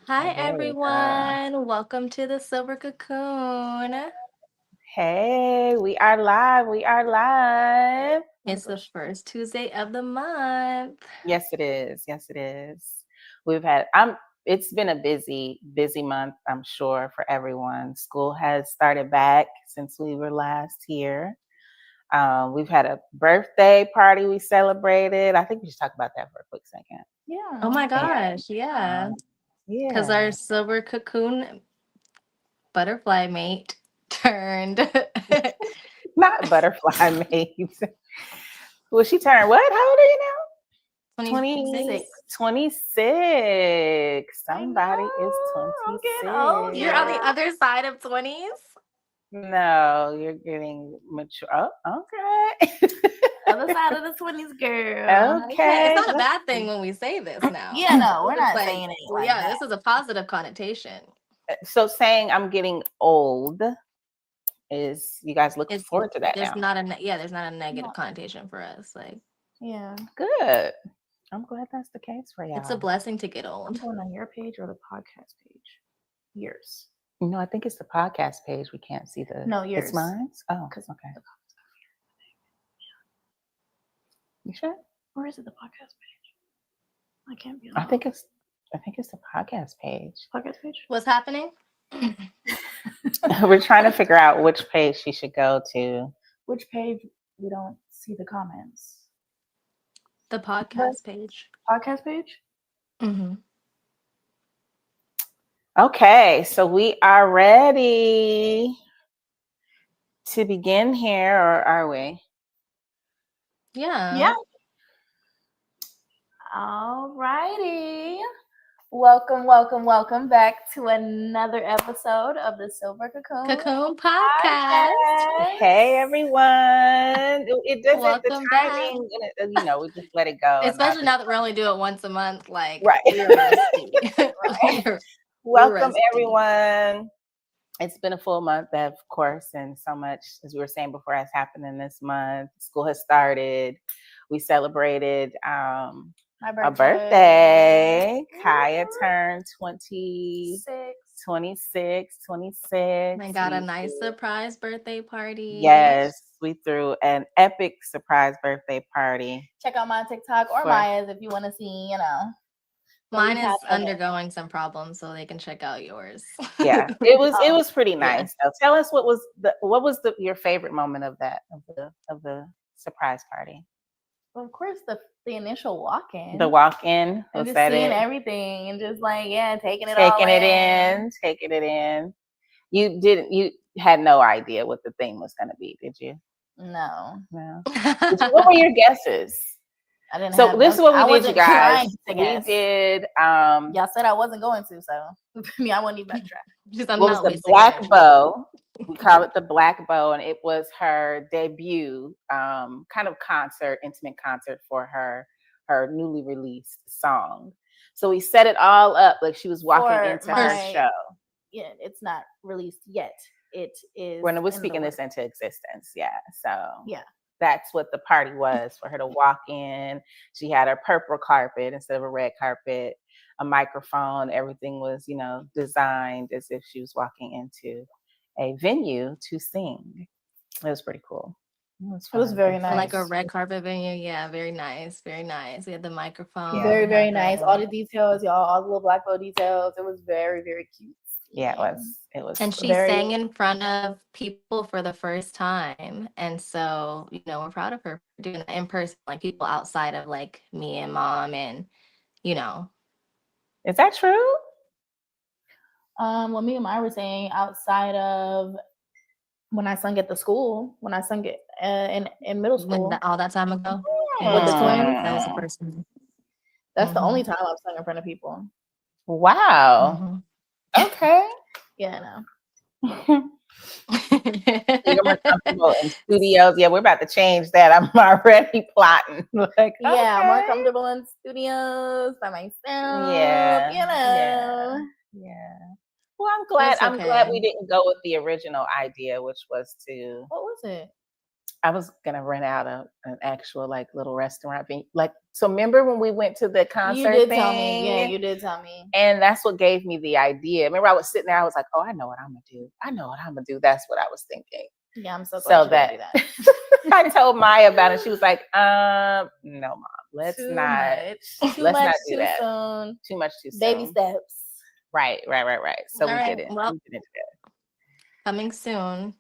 Hi, There you go. everyone. Welcome to the Silver Cocoon. Hey, we are live. We are live. Let me It's go. the first Tuesday of the month. Yes, it is. Yes, it is. We've had. I'm. It's been a busy month. I'm sure for everyone. School has started back since we were last here. We've had a birthday party we celebrated. I think we should talk about that for a quick second. Oh Yeah. my And gosh, yeah. Because yeah, our Silver Cocoon butterfly mate turned not butterfly maids. Well, she turned what? How old are you now? 20, 26. 26. 26. I know. Somebody is I'm getting You're on the older. 26. other side of 20s? No, you're getting mature. Oh, okay. Other side of the 20s, girl. Okay, it's Okay. not a bad thing when we say this now. Yeah, no, we're It's not like, saying it well, like yeah, that. this is a positive connotation. So saying I'm getting old is you guys look It's forward to that there's now. not a there's not a negative No. connotation for us. Like Yeah. Good. I'm glad that's the case for it's a y'all. blessing to get I'm old. going on your page or the podcast page? Yours. No, I think it's the podcast page. We can't see the. No, It's yours. mine. Oh, Because okay. You sure? where is it? The podcast page? I can't be on I the think it's. I think it's the podcast page. podcast page. What's happening? We're trying to figure out which page she should go to. Which page we don't see the comments? The podcast page. Podcast page? Mm-hmm. Okay, so we are ready to begin here, or are we? Yeah. Yeah. All righty. Welcome back to another episode of the Silver Cocoon Cocoon podcast. Podcast. Hey, everyone! It doesn't. The Welcome back. timing, we just let it go. And Especially now that we only do it once a month. Like right. we're rusty. Right. we're Welcome, rusty. everyone. It's been a full month, of course, and so much, as we were saying before, has happened in this month. School has started. We celebrated My a birthday. Kaya turned 26. I got a We nice surprise birthday party. yes, we threw an epic surprise birthday party. Check out my TikTok or For- Maya's if you want to see, the Mine recap is of it. undergoing some problems, so they can check out yours. Yeah, it was pretty Yeah. nice. So tell us what was your favorite moment of that of the surprise party? Of course, the initial walk-in. The walk-in, and was just that seeing it? everything and just taking it all Taking it in, taking it in. You had no idea what the theme was going to be, did you? No, No. What were your guesses? I didn't. So have this is what we I did, you wasn't guys. trying to We guess. did Y'all said I wasn't going to, so I wouldn't even try. Just, I'm what was not the wasting black energy. bow? We call it the black bow, and it was her debut kind of intimate concert for her newly released song. So we set it all up like she was walking For into her my- show. Yeah, it's not released yet. It is. When we're in the speaking this works. into existence, yeah. So Yeah. that's what the party was, for her to walk in. She had her purple carpet instead of a red carpet, a microphone. Everything was, designed as if she was walking into a venue to sing. It was pretty cool. It was very nice. Like a red carpet venue. Yeah, very nice. Very nice. We had the microphone. Yeah. Very, we very had nice. the- All the details, y'all. All the little black bow details. It was very, very cute. Yeah, it was. It was. And she Very- sang in front of people for the first time. And so, we're proud of her for doing that in person, like people outside of like me and mom and, Is that true? What me and Maya were saying, outside of when I sung at the school, when I sung it in middle school, all that time ago. With the twins? That was the first time. that's the only time I've sung in front of people. Wow. Mhm. Okay. Yeah, no. You're more comfortable in studios. Yeah, we're about to change that. I'm already plotting. Like, Yeah, I'm more okay. comfortable in studios by myself. Yeah, Yeah. Well, I'm glad. It's I'm glad okay. we didn't go with the original idea, which was to. What was it? I was gonna rent out an actual little restaurant, like So remember when we went to the You concert did tell me. Yeah, thing? you did tell me. And that's what gave me the idea. Remember, I was sitting there, I was like, oh, I know what I'm gonna do. I know what I'm gonna do. That's what I was thinking. Yeah, I'm so glad So you didn't that do that. I told Maya about it. She was like, no, mom, Too much. Too let's much not do too that. soon. Too much too Baby soon. steps. Right. So All right. we Well, didn't do coming soon,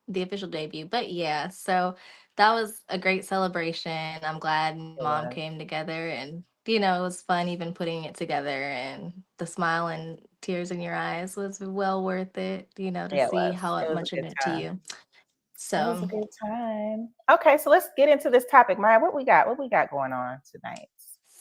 the official debut. But yeah, so that was a great celebration. I'm glad that. It mom was. came together and it was fun even putting it together, and the smile and tears in your eyes was well worth it, to Yeah, it see was. how It was a much it good meant to time. you. It was a So good time. Okay, so let's get into this topic. Maya, what we got? What we got going on tonight?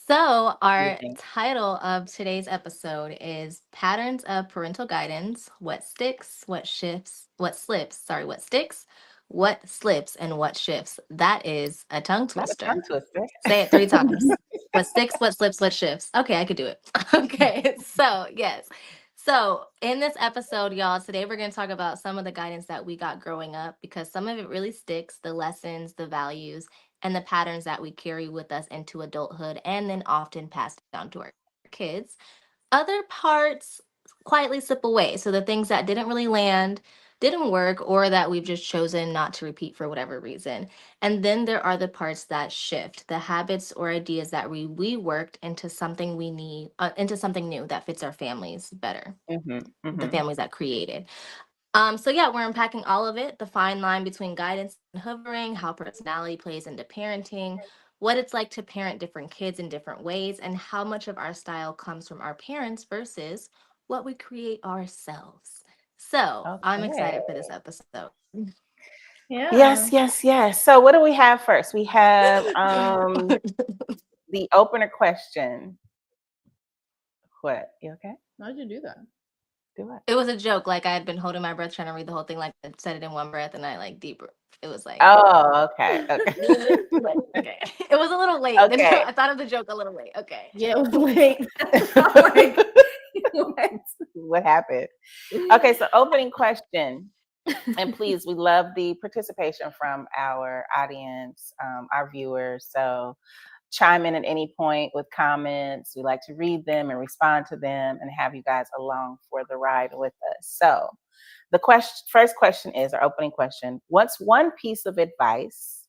So, What do you our think? title of today's episode is Patterns of Parental Guidance: What Sticks, What Shifts, What Slips, what sticks, what slips, and what shifts. That is a tongue Not a tongue twister. twister. Say it 3 times. What sticks, what slips, what shifts. Okay, I could do it. Okay, so yes. So, in this episode, y'all, today we're going to talk about some of the guidance that we got growing up, because some of it really sticks: the lessons, the values, and the patterns that we carry with us into adulthood and then often pass down to our kids. Other parts quietly slip away. So, the things that didn't really land, didn't work, or that we've just chosen not to repeat for whatever reason. And then there are the parts that shift, the habits or ideas that we worked into something we need, into something new that fits our families better, the Mm-hmm. families that created. So yeah, we're unpacking all of it, the fine line between guidance and hovering, how personality plays into parenting, what it's like to parent different kids in different ways, and how much of our style comes from our parents versus what we create ourselves. So I'm Okay. excited for this episode. Yeah. Yes. So what do we have first? We have the opener question. What? You okay? Why'd you do that? Do it. It was a joke. Like, I had been holding my breath trying to read the whole thing. Like, I said it in one breath, and I like deep. It was like, Oh, okay. Okay. like, okay. It was a little late. Okay. I thought of the joke a little late. Okay. Yeah, it was late. I'm like, what? What happened? Okay, so opening question. And please, we love the participation from our audience, our viewers. So chime in at any point with comments. We like to read them and respond to them and have you guys along for the ride with us. So the first question is our opening question. What's one piece of advice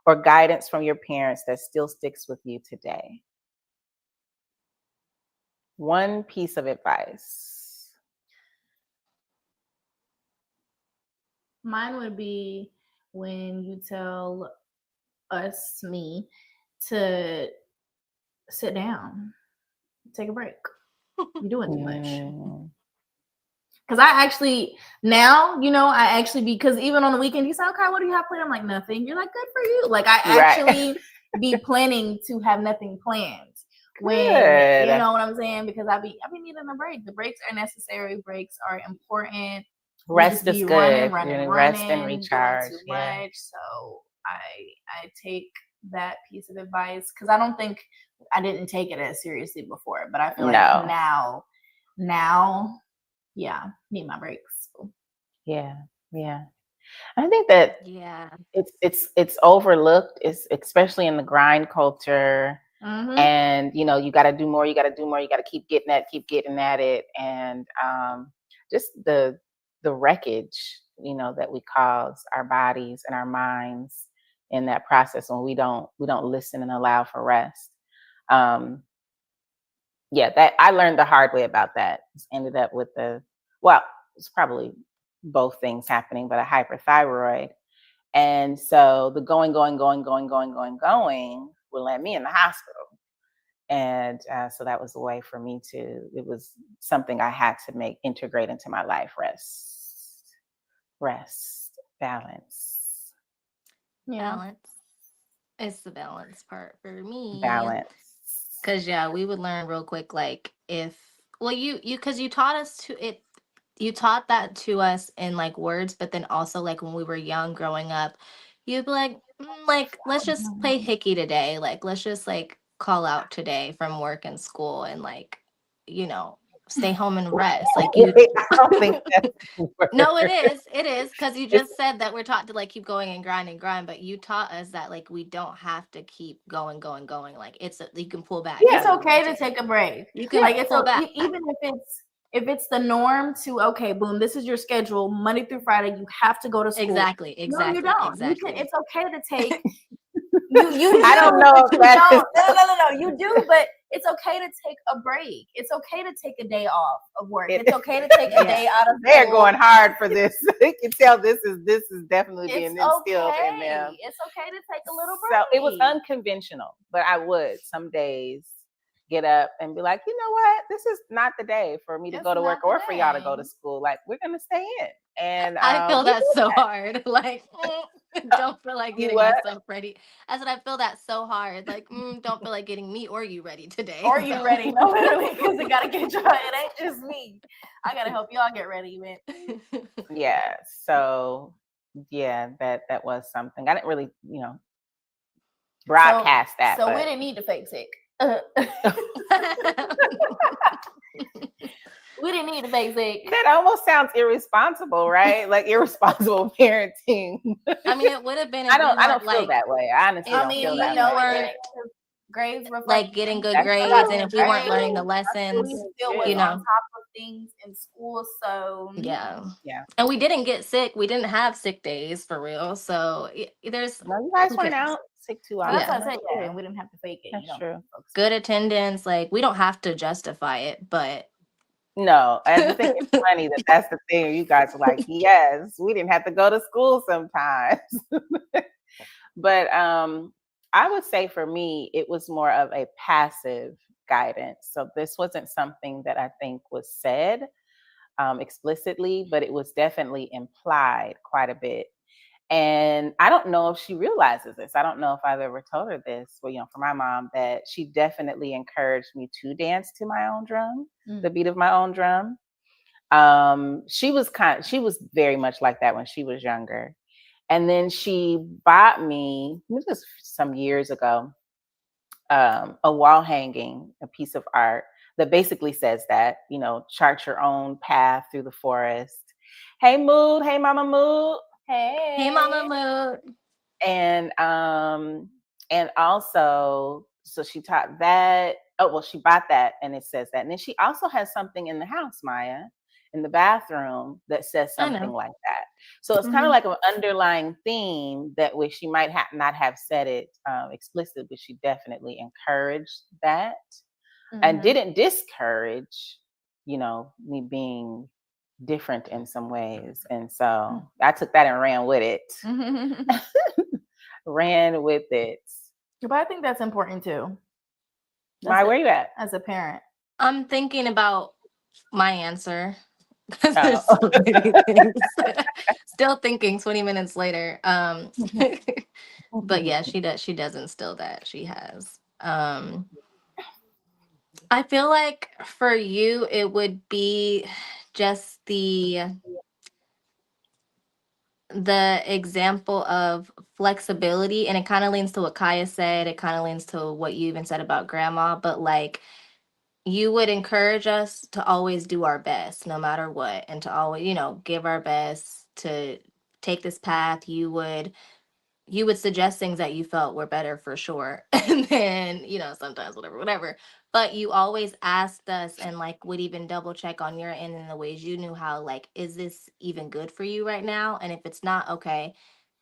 or guidance from your parents that still sticks with you today? One piece of advice. Mine would be when you tell me, to sit down, take a break. You're doing too much. Mm. Because I actually now, because even on the weekend, you say, okay, what do you have planned? I'm like, nothing. You're like, good for you. Like, I Right. actually be planning to have nothing planned. When Good. you know what I'm saying, because I be needing a break. The breaks are necessary. Breaks are important. We Rest just is be good. running, Rest and doing recharge. too Yeah. much. So I take that piece of advice, because I don't think I didn't take it as seriously before, but I feel like No. now, yeah, need my breaks. Yeah. I think that Yeah. it's overlooked, it's especially in the grind culture. Mm-hmm. And you got to do more, you got to keep getting at it, and just the wreckage that we cause our bodies and our minds in that process when we don't listen and allow for rest. um yeah, that I learned the hard way about that. Just ended up with it's probably both things happening, but a hyperthyroid. And so the going will land me in the hospital. And so that was a way for me it was something I had to integrate into my life. Rest, balance, Yeah. Balance. It's the balance part for me. balance. Cause yeah, we would learn real quick, like, if, well, cause you taught us to it, you taught that to us in like words, but then also like when we were young growing up, you'd be like, like, let's just play hickey today. Like, let's just like call out today from work and school and like, you know, stay home and rest. Like you I don't think that's the No, word. it is because you It's just said that we're taught to like keep going and grind, but you taught us that like we don't have to keep going. Like you can pull back if It's you okay want to take a break. You can Like it's pull back. even if it's the norm to okay, boom, this is your schedule Monday through Friday. You have to go to school. Exactly. No, you don't. You can. It's okay to take. You do. I don't know if You that is. don't. No. You do, but it's okay to take a break. It's okay to take a day off of work. It's okay to take a day out of school. They're going hard for this. You can tell this is definitely being instilled in them. It's okay to take a little break. So it was unconventional, but I would some days get up and be like, you know what, this is not the day for me to go to work or for y'all to go to school. Like we're gonna stay in. And I feel that so hard. Like don't feel like getting myself ready. I said I feel that so hard. Like don't feel like getting me or you ready today. Or you ready? No, literally, because it gotta get y'all. It ain't just me. I gotta help y'all get ready, man. Yeah. So yeah, that was something. I didn't really, broadcast that. So we didn't need to fake sick. We didn't need to fake sick. That almost sounds irresponsible, right? Like irresponsible parenting. I mean, it would have been. I don't feel that way. I honestly don't feel that way. Grades reflect like getting good grades, and if we weren't learning the lessons, we still was on top of things in school. So yeah. And we didn't get sick. We didn't have sick days for real. So there's no, you guys weren't out sick too often. That's what I said. Yeah, and we didn't have to fake it. That's true. Good attendance. Like we don't have to justify it, but. No, I think it's funny that's the thing. You guys are like, yes, we didn't have to go to school sometimes. But I would say for me, it was more of a passive guidance. So this wasn't something that I think was said explicitly, but it was definitely implied quite a bit. And I don't know if she realizes this. I don't know if I've ever told her this, well, for my mom, that she definitely encouraged me to dance to my own drum, the beat of my own drum. She was very much like that when she was younger. And then she bought me, this was some years ago, a wall hanging, a piece of art that basically says that, chart your own path through the forest. Hey, Mood. Hey, Mama Mood. Hey, Mama Mood. And also, so she taught that. Oh, well, she bought that and it says that. And then she also has something in the house, Maya, in the bathroom that says something like that. So it's kind of like an underlying theme that way she might not have said it explicitly, but she definitely encouraged that and didn't discourage, me being different in some ways. And so I took that and ran with it. Ran with it. But I think that's important too. Maya, where you at? As a parent. I'm thinking about my answer. Oh. So many things. Still thinking 20 minutes later. But yeah, she does instill that. She has. I feel like for you it would be just the example of flexibility, and it kind of leans to what Kaya said, it kind of leans to what you even said about grandma, but like you would encourage us to always do our best no matter what, and to always give our best to take this path. You would suggest things that you felt were better for sure. And then, sometimes whatever. But you always asked us and like would even double check on your end in the ways you knew how, like, is this even good for you right now? And if it's not, okay,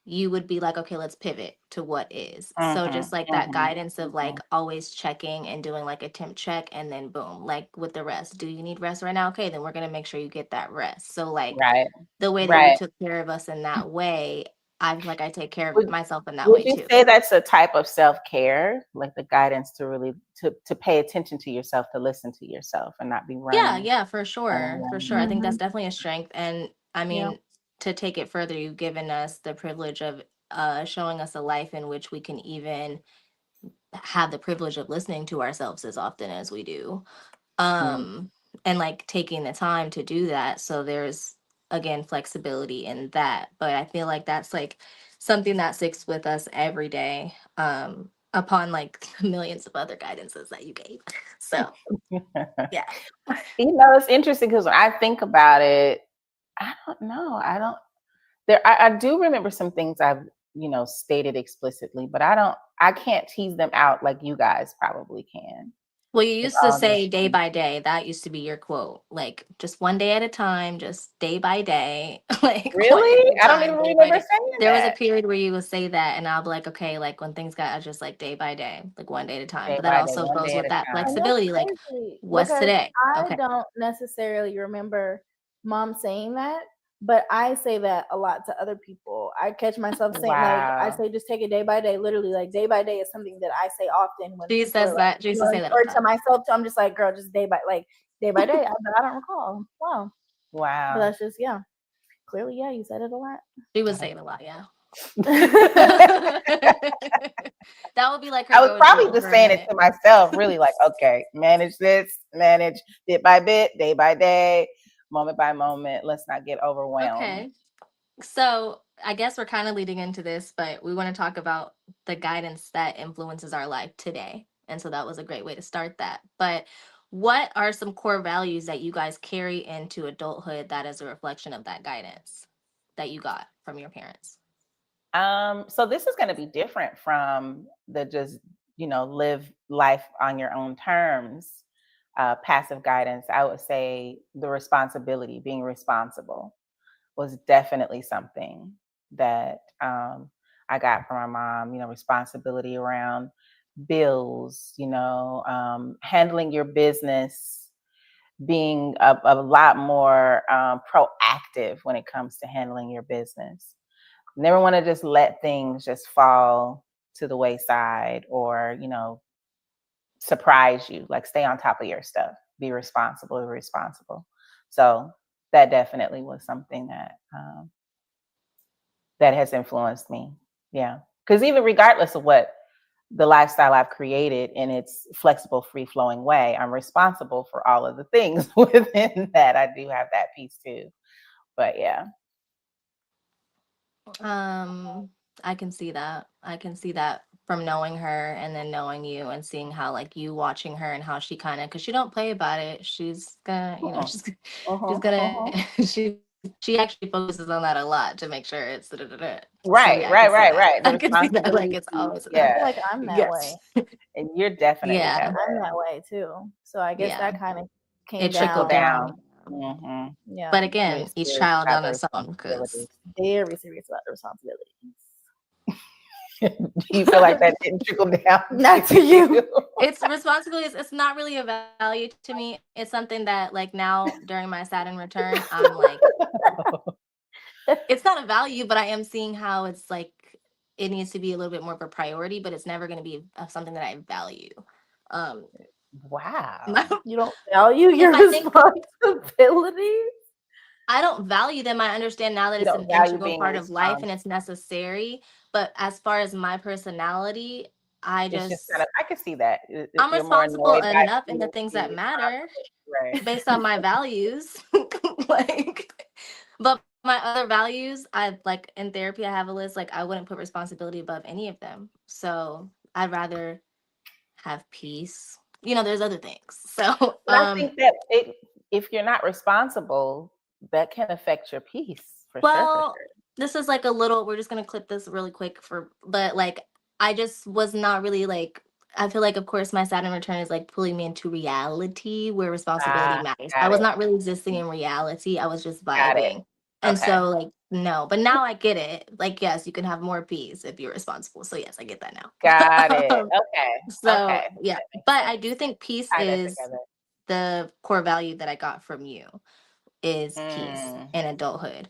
you would be like, okay, let's pivot to what is. So just like that guidance of like always checking and doing like a temp check, and then boom, like with the rest. Do you need rest right now? Okay, then we're gonna make sure you get that rest. So like the way that you took care of us in that way, I feel like I take care of myself in that way too. Would you say that's a type of self-care, like the guidance to really to pay attention to yourself, to listen to yourself and not be running? Yeah, for sure. For sure. I think that's definitely a strength. And I mean, to take it further, you've given us the privilege of showing us a life in which we can even have the privilege of listening to ourselves as often as we do. And like taking the time to do that. So there's again flexibility in that. But I feel like that's like something that sticks with us every day, upon like millions of other guidances that you gave. So yeah. It's interesting because when I think about it, I don't know. I do remember some things I've, stated explicitly, but I can't tease them out like you guys probably can Well, you with used to all those say day things. by day. That used to be your quote. Like just one day at a time, just day by day, like one day Really? at a I don't time, even day by remember day. saying There was a that. period where you would say that, and I'll be like, okay, like when things got just like day by day, like one day at a time. Day But that by day, also one goes day at with a that time. And that's flexibility. Like, crazy what's because today? I Okay. don't necessarily remember mom saying that, but I say that a lot to other people. I catch myself saying, like, I Wow. say, just take it day by day. Literally, like, day by day is something that I say often when She people are says like, that. She used to say that all or the to time. myself, too. I'm just like, girl, just day by day. I don't recall. Wow. But Wow. that's just, yeah. Clearly, yeah, you said it a lot. She would say it a lot, yeah. That would be like her I was go-to probably just for a saying it minute. to myself, really like, okay, manage this, manage bit by bit, day by day, moment by moment. Let's not get overwhelmed. Okay. So I guess we're kind of leading into this, but we want to talk about the guidance that influences our life today. And so that was a great way to start that. But what are some core values that you guys carry into adulthood that is a reflection of that guidance that you got from your parents? So this is going to be different from the just, live life on your own terms, passive guidance. I would say the responsibility, being responsible, was definitely something that I got from my mom. Responsibility around bills, handling your business, being a lot more proactive when it comes to handling your business. Never want to just let things just fall to the wayside or, surprise you. Like stay on top of your stuff, be responsible. So that definitely was something that has influenced me. Yeah. Because even regardless of what the lifestyle I've created in its flexible, free flowing way, I'm responsible for all of the things within that. I do have that piece too. But yeah. Um, I can see that. I can see that from knowing her and then knowing you and seeing how like you watching her and how she kind of because she don't play about it. She's gonna, Mhm, she's mhm, gonna mhm. she actually focuses on that a lot to make sure it's so Right, yeah, I right, can see right, that. right. The I can see that like responsibility it's piece. always I Yeah. feel like I'm that way. yes. And you're definitely Yeah. that I'm way. that way too. So I guess Yeah. that kind of It came Trickle trickled down. down. down. Hmm. Yeah. But Very again, each serious child about on the its own because responsibility. Very serious about the responsibilities. Do you feel like that didn't trickle down Not to to you. you? it's responsibilities. It's not really a value to me. It's something that like now during my Saturn return, I'm like, it's not a value, but I am seeing how it's like it needs to be a little bit more of a priority, but it's never going to be something that I value. Um, Wow. You don't value because your I think responsibilities? I don't value them. I understand now that You it's an don't value integral being part of life responsible. and it's necessary. But as far as my personality, I It's just kind just of, I can see that. I'm You're more responsible annoyed by enough in the being things that matter irresponsible. Right. based on my values. like, but my other values, I like in therapy, I have a list. Like, I wouldn't put responsibility above any of them. So I'd rather have peace. There's other things. So, But I think that if you're not responsible, that can affect your peace for sure, for well, sure. this is like a little, we're just gonna clip this really quick but like, I just was not really like, I feel like, of course, my Saturn return is like pulling me into reality where responsibility Ah, matters. I got was it. not really existing in reality. I was just Got it. vibing. And Okay. so, like, no, but now I get it. Like, yes, you can have more peace if you're responsible. So, yes, I get that Got now. it. Okay. So, Okay. yeah, That makes but I sense. do think peace Tie that is together. the core value that I got from you is peace Mm, in adulthood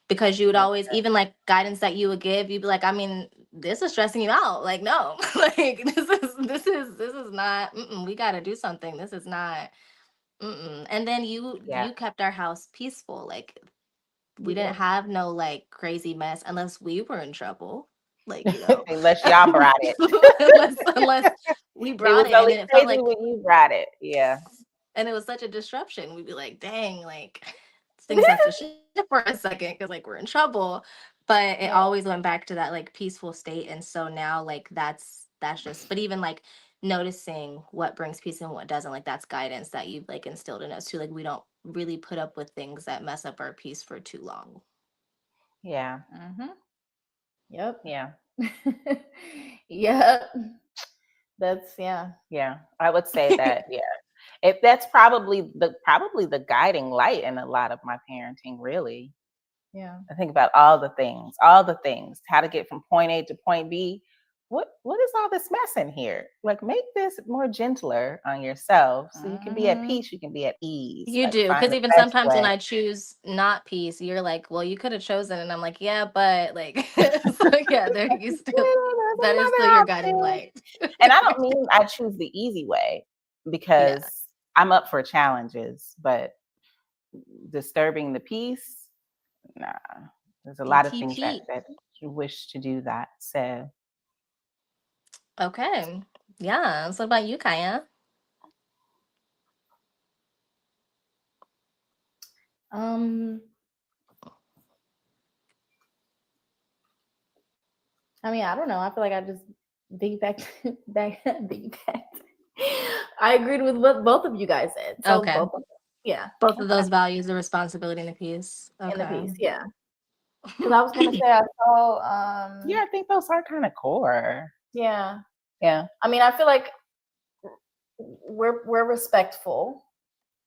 because you would that's always even like guidance that you would give you'd be like I mean this is stressing you out like no like this is not we got to do something this is not and then yeah. you kept our house peaceful like we We didn't did. have no like crazy mess unless we were in trouble like Unless y'all brought it. unless we It brought was it and only then it felt crazy like when you brought it. Yeah. and it was such a disruption we'd be like dang like things have to shift for a second because like we're in trouble but it Yeah. always went back to that like peaceful state and so now like that's just but even like noticing what brings peace and what doesn't. Like that's guidance that you've like instilled in us too. Like we don't really put up with things that mess up our peace for too long. Yeah. Mm-hmm. Yep. Yeah. Yep. That's yeah. Yeah. I would say that, yeah. If that's probably the guiding light in a lot of my parenting, really. Yeah. I think about all the things, how to get from point A to point B. What is all this mess in here? Like, make this more gentler on yourself so you can be at Mm-hmm. peace, you can be at ease. You Like, do, find because the even best sometimes when way. I choose not peace, you're like, well, you could have chosen, and I'm like, yeah, but like, so yeah, there you still, There's that is still another your guiding option. light. And I don't mean I choose the easy way, Yeah, because I'm up for challenges, but disturbing the peace, nah. There's a lot of things that DTP. you wish to do that. So Okay, yeah. So what about you, Kaya? Um. I mean, I don't know. I feel like I just piggyback piggyback. I agreed with what both of you guys said. So Okay, both of them. Yeah. both of okay. those values, the responsibility and the peace. In the Okay. piece. Yeah. Because I was gonna say I saw Yeah, I think those are kind of core. yeah. Yeah. I mean, I feel like we're respectful.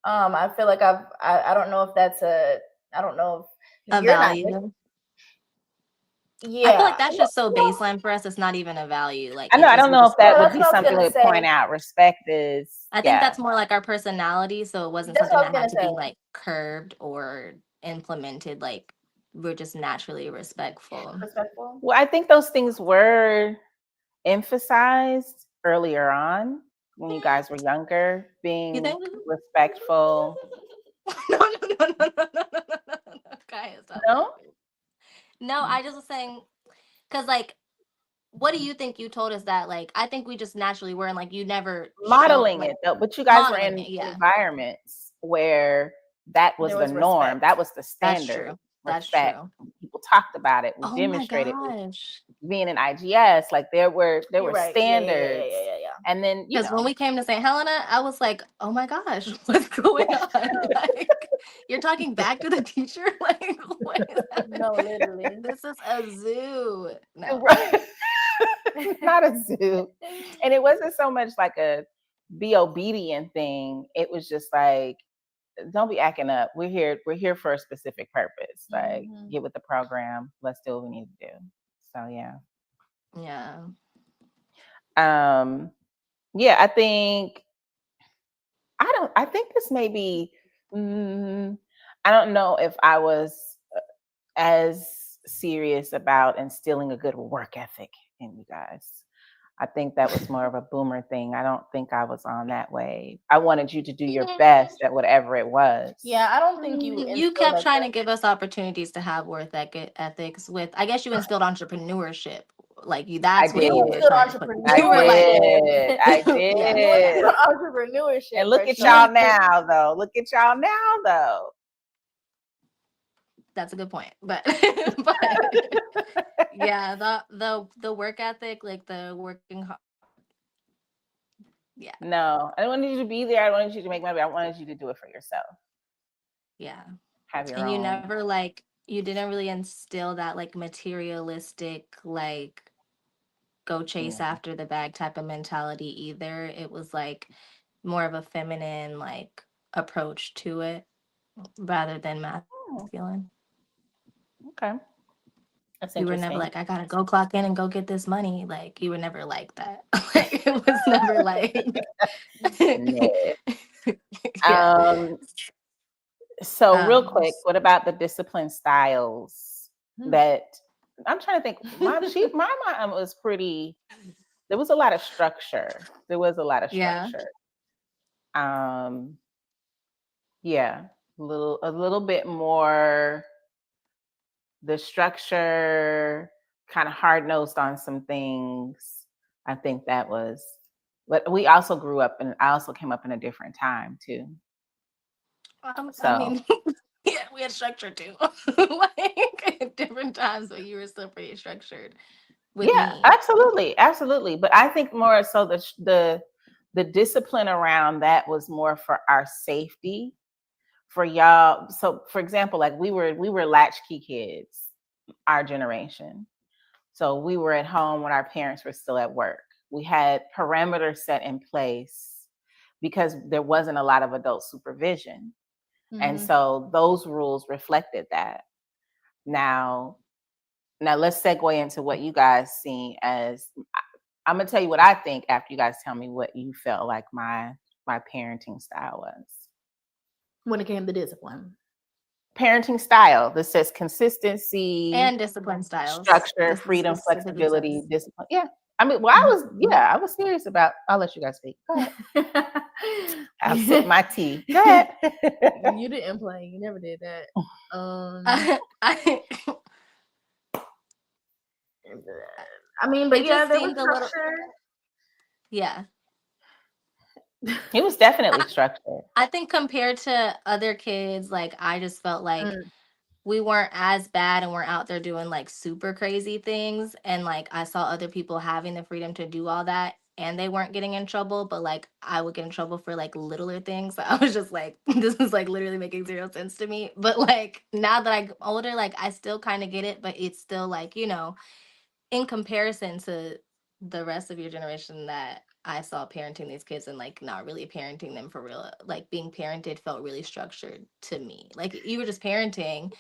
I feel like I don't know if that's a I don't know if A you're not. value. I feel like Yeah. that's just so baseline for us. It's not even a value. Like I know. it I just don't we know if just that No, would that's be what I was something gonna to point say. out. Respect is, I think yeah. that's more like our personality. So it wasn't That's something what I was that had gonna to be say. like curbed or implemented. Like we're just naturally respectful. Respectful. Well, I think those things were emphasized earlier on when you guys were younger, You being think? respectful. No, no, no, no, no, no, no, no, no. Kaya, stop No? laughing. No, I just was saying, because like, what do you think you told us that? Like, I think we just naturally were, and like, you never showed Modeling like it though, but you guys were modeling in it. Yeah, environments where that was There the was norm. respect. That was the that's standard. true. That's Respect. true. People talked about it. We Oh my demonstrated with gosh. being in IGS. Like, there You're were right. Yeah, yeah, yeah, yeah, standards, yeah, yeah. and then Because when we came to St. Helena, I was like, oh my gosh, what's going on? Like, you're talking back to the teacher? Like, what is happening? No, literally. This is a zoo. No. right. Not a zoo, and it wasn't so much like a be obedient thing. It was just like, don't be acting up. We're here for a specific purpose. Like, Mhm. get with the program. Let's do what we need to do. So yeah. Yeah. Um yeah, I think this may be, mm, I don't know if I was as serious about instilling a good work ethic in you guys. I think that was more of a boomer thing. I don't think I was on that way. I wanted you to do your best at whatever it was. Yeah, I don't think you You instilled kept like trying to give us opportunities to have ethics with, I guess you instilled entrepreneurship. Like you, I that's what did. you you were instilled trying to put. You were like, entrepreneurship. I yeah. You did. instilled entrepreneurship And look for at sure. y'all now, though. Look at y'all now, though. That's a good point. But but yeah, the work ethic, like the working hard. Yeah. No, I wanted you to be there. I wanted you to make money. I wanted you to do it for yourself. Yeah. Have your And you own. never like you didn't really instill that like materialistic like go chase Yeah. after the bag type of mentality either. It was like more of a feminine like approach to it rather than Oh, masculine. okay. That's You were never interesting. like, I gotta go clock in and go get this money. Like you were never like that. Like it was never like No. yeah. Um, so real Um quick, what about the discipline styles that I'm trying to think? My mom was pretty. There was a lot of structure. There was a lot of yeah. structure. Um, yeah, a little bit more. The structure, kind of hard nosed on some things. I think that was. But we also grew up, and I also came up in a different time too. I So mean yeah, we had structure too. Like at different times, but you were still pretty structured. with Yeah, me. absolutely. But I think more so the discipline around that was more for our safety, for y'all. So, for example, like we were latchkey kids, our generation. So we were at home when our parents were still at work. We had parameters set in place because there wasn't a lot of adult supervision. And so those rules reflected that. Now, let's segue into what you guys see as. I'm gonna tell you what I think after you guys tell me what you felt like my parenting style was. When it came to discipline. Parenting style that says consistency, And discipline styles. structure, This is freedom, specifically flexibility, says. discipline. Yeah. I mean, well, I was serious about. I'll let you guys speak. Go ahead. I'll sip my tea. Go ahead. You didn't play. You never did that. I, I mean, but it yeah, just there was seemed a little, structure. yeah. It was definitely structured. I think compared to other kids, like I just felt like Mm. we weren't as bad and weren't out there doing like super crazy things. And like I saw other people having the freedom to do all that and they weren't getting in trouble, but like I would get in trouble for like littler things. So I was just like, this is like literally making zero sense to me. But like now that I'm older, like I still kind of get it, but it's still like, in comparison to the rest of your generation that I saw parenting these kids and like not really parenting them for real, like being parented felt really structured to me. Like you were just parenting,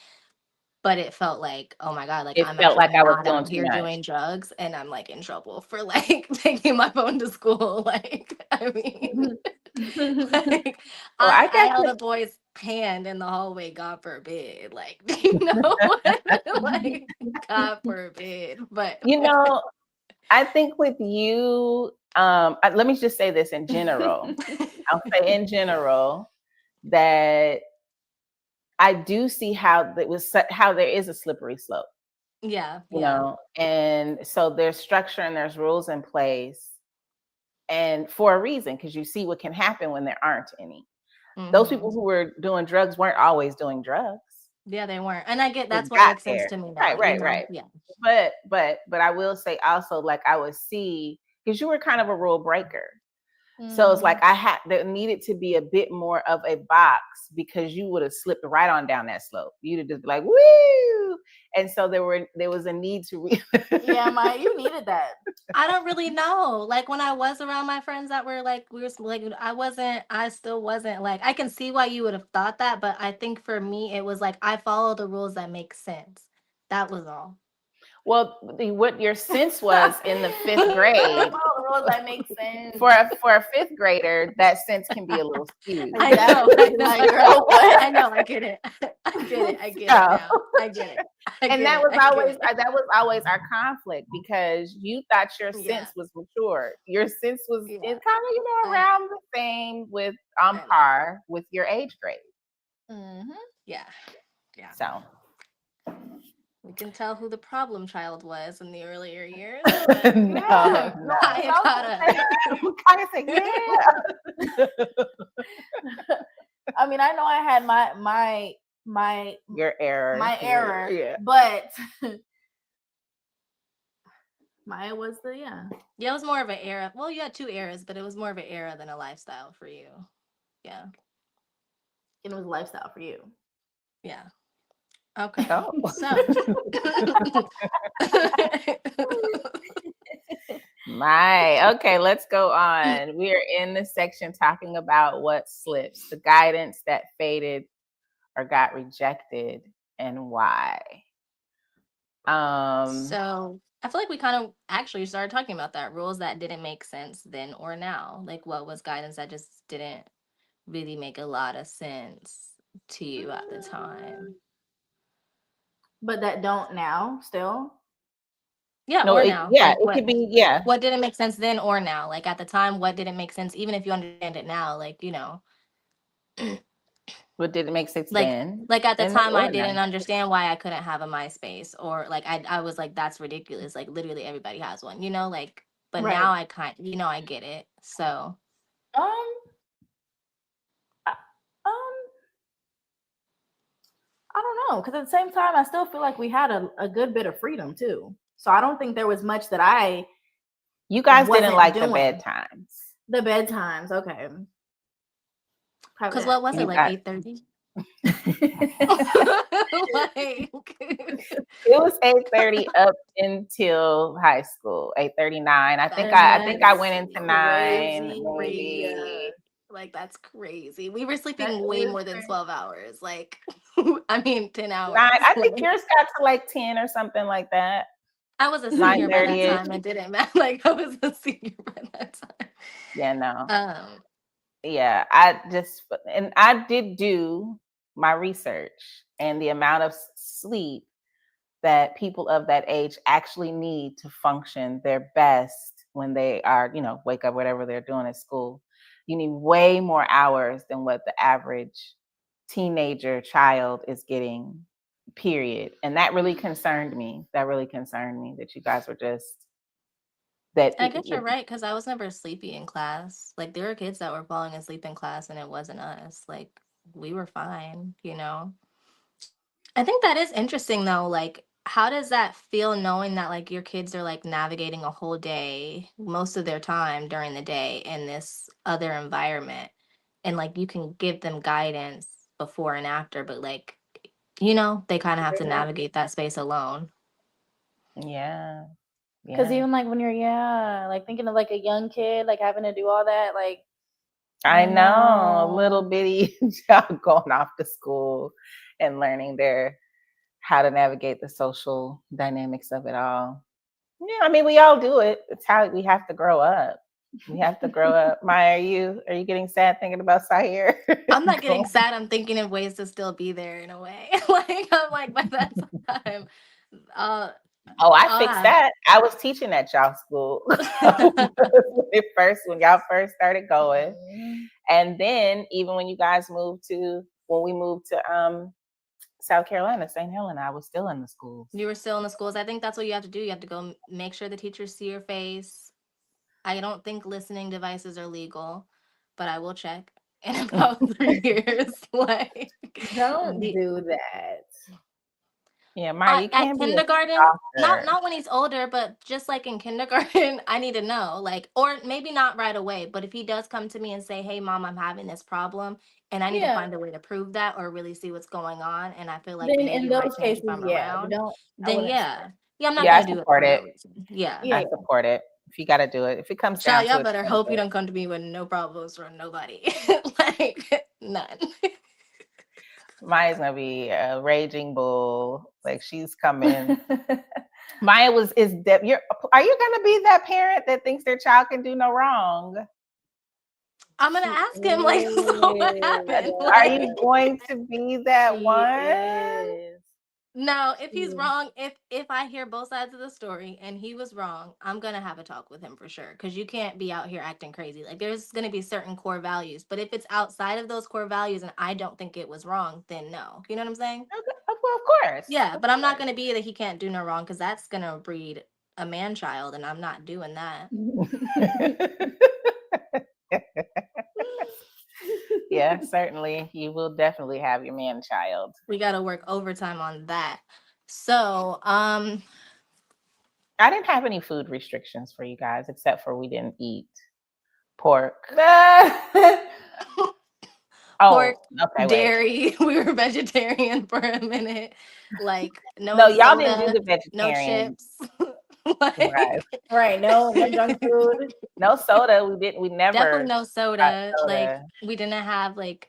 but it felt like, oh my God, like It I'm felt actually like I was not doing out too here much. doing drugs and I'm like in trouble for like taking my phone to school. Like, I mean, like Well, I I I got held to, a boy's hand in the hallway, God forbid. Like, do you know what? Like, God forbid. But you know, I think with you, let me just say this in general. I'll say in general that I do see how how there is a slippery slope, yeah, yeah. and so there's structure and there's rules in place, and for a reason, because you see what can happen when there aren't any. Those Hmm. people who were doing drugs weren't always doing drugs. Yeah, they weren't. And I get It that's what got makes sense there. to me now, Right. Yeah. But I will say also, like I would see, because you were kind of a rule breaker. So it's like there needed to be a bit more of a box because you would have slipped right on down that slope. You'd have just be like, woo. And so there was a need to Yeah, Maya, you needed that. I don't really know. Like when I was around my friends that were like, we were like, I still wasn't like, I can see why you would have thought that. But I think for me, it was like, I follow the rules that make sense. That was all. Well, what your sense was in the fifth grade Rules that make sense. for a fifth grader, that sense can be a little skewed. I know. I know. Like, girl, what? I know. I get it. I get it. I get it So, now. I get it. I and get it. I get it. that was always our conflict because you thought your Yeah. sense was mature. Your sense was Yeah. kind of I know. around the same with on I know. par with your age grade. Yeah. Yeah. So We can tell who the problem child was in the earlier years, no, but no. Kaya caught up. I say, yeah. I mean, I know I had my Your error. my error, Yeah. but Maya was the Yeah, it was more of an era. Well, you had two eras, but it was more of an era than a lifestyle for you. Yeah. and it was lifestyle for you. Yeah. Okay. Oh. So Okay, let's go on. We are in the section talking about what slips, the guidance that faded or got rejected, and why. so I feel like we kind of actually started talking about that. Rules that didn't make sense then or now. Like what was guidance that just didn't really make a lot of sense to you at the time. But that don't now still. Yeah, No, or now. Like it could be, yeah. what didn't make sense then or now? Like at the time, what didn't make sense, even if you understand it now, like, What did it make sense like then? like at the And time I or now. didn't understand why I couldn't have a MySpace or like I was like, that's ridiculous. Like literally everybody has one, like, but now Right. I I get it. So Um. I, I don't know, because at the same time, I still feel like we had a good bit of freedom too. So I don't think there was much that You guys didn't wasn't like the doing. bedtimes. The bedtimes, okay. Because what was it, You like got 8:30? it was 8:30 up until high school, 8:39. I think I That's went into 9 crazy. maybe. Like, that's crazy. We were sleeping That way is more than crazy. 12 hours. Like, I mean, 10 9. hours. I think Like, yours got to like 10 or something like that. I was a senior by that 9:30ish. time. It didn't matter. Like, I was a senior by that time. Yeah, no. Um, Yeah, and I did do my research, and the amount of sleep that people of that age actually need to function their best when they are, wake up, whatever they're doing at school. You need way more hours than what the average teenager child is getting, period. And that really concerned me. That you guys were just that. I guess you're right, because I was never sleepy in class. Like, there were kids that were falling asleep in class, and it wasn't us. Like, we were fine, I think that is interesting though. Like, how does that feel knowing that like your kids are like navigating a whole day, most of their time during the day in this other environment? And like you can give them guidance before and after, but like, they kind of have to navigate that space alone. Yeah. Because Yeah. even like when you're like thinking of like a young kid, like having to do all that, like I know, a little bitty child going off to school and learning how to navigate the social dynamics of it all. Yeah, I mean, we all do it. It's how we have to grow up. We have to grow up. Maya, are you getting sad thinking about Sahir? I'm not getting sad. I'm thinking of ways to still be there in a way. Like, I'm like, by that time, oh, I fixed that. I was teaching at y'all school when y'all first started going. And then even when we moved to South Carolina, St. Helena, I was still in the schools. You were still in the schools. I think that's what you have to do. You have to go make sure the teachers see your face. I don't think listening devices are legal, but I will check in about 3 years. Like, don't do that. Yeah, Maya, you at can't be a kindergarten, stalker. not when he's older, but just like in kindergarten, I need to know. Like, or maybe not right away, but if he does come to me and say, "Hey, mom, I'm having this problem," and I need to find a way to prove that or really see what's going on, and I feel like Then behavior in might those change if cases, I'm yeah, but around, don't. then yeah, I'm not Yeah, I gonna do it support for no it. reason. Yeah. I support it. If you got to do it, if it comes down Child, to y'all it, better hope you don't come to me with no problems from nobody. Like, none. Maya's gonna be a raging bull. Like she's coming. Maya are you gonna be that parent that thinks their child can do no wrong? I'm gonna ask him, like, so what happened? Are Like, you going to be that one? no, if he's wrong, if I hear both sides of the story and he was wrong, I'm gonna have a talk with him for sure. Because you can't be out here acting crazy. Like, there's gonna be certain core values, but if it's outside of those core values and I don't think it was wrong, then no. You know what I'm saying? Okay. Well, of course. Yeah, but I'm not gonna be that he can't do no wrong, because that's gonna breed a man child, and I'm not doing that. Yeah, certainly. You will definitely have your man child. We got to work overtime on that. So, I didn't have any food restrictions for you guys, except for we didn't eat pork. pork, okay, dairy. We were vegetarian for a minute. Like, no y'all soda, didn't do the no vegetarian. chips. Like, right. No junk food. No soda. We never. Definitely no soda. Like, we didn't have like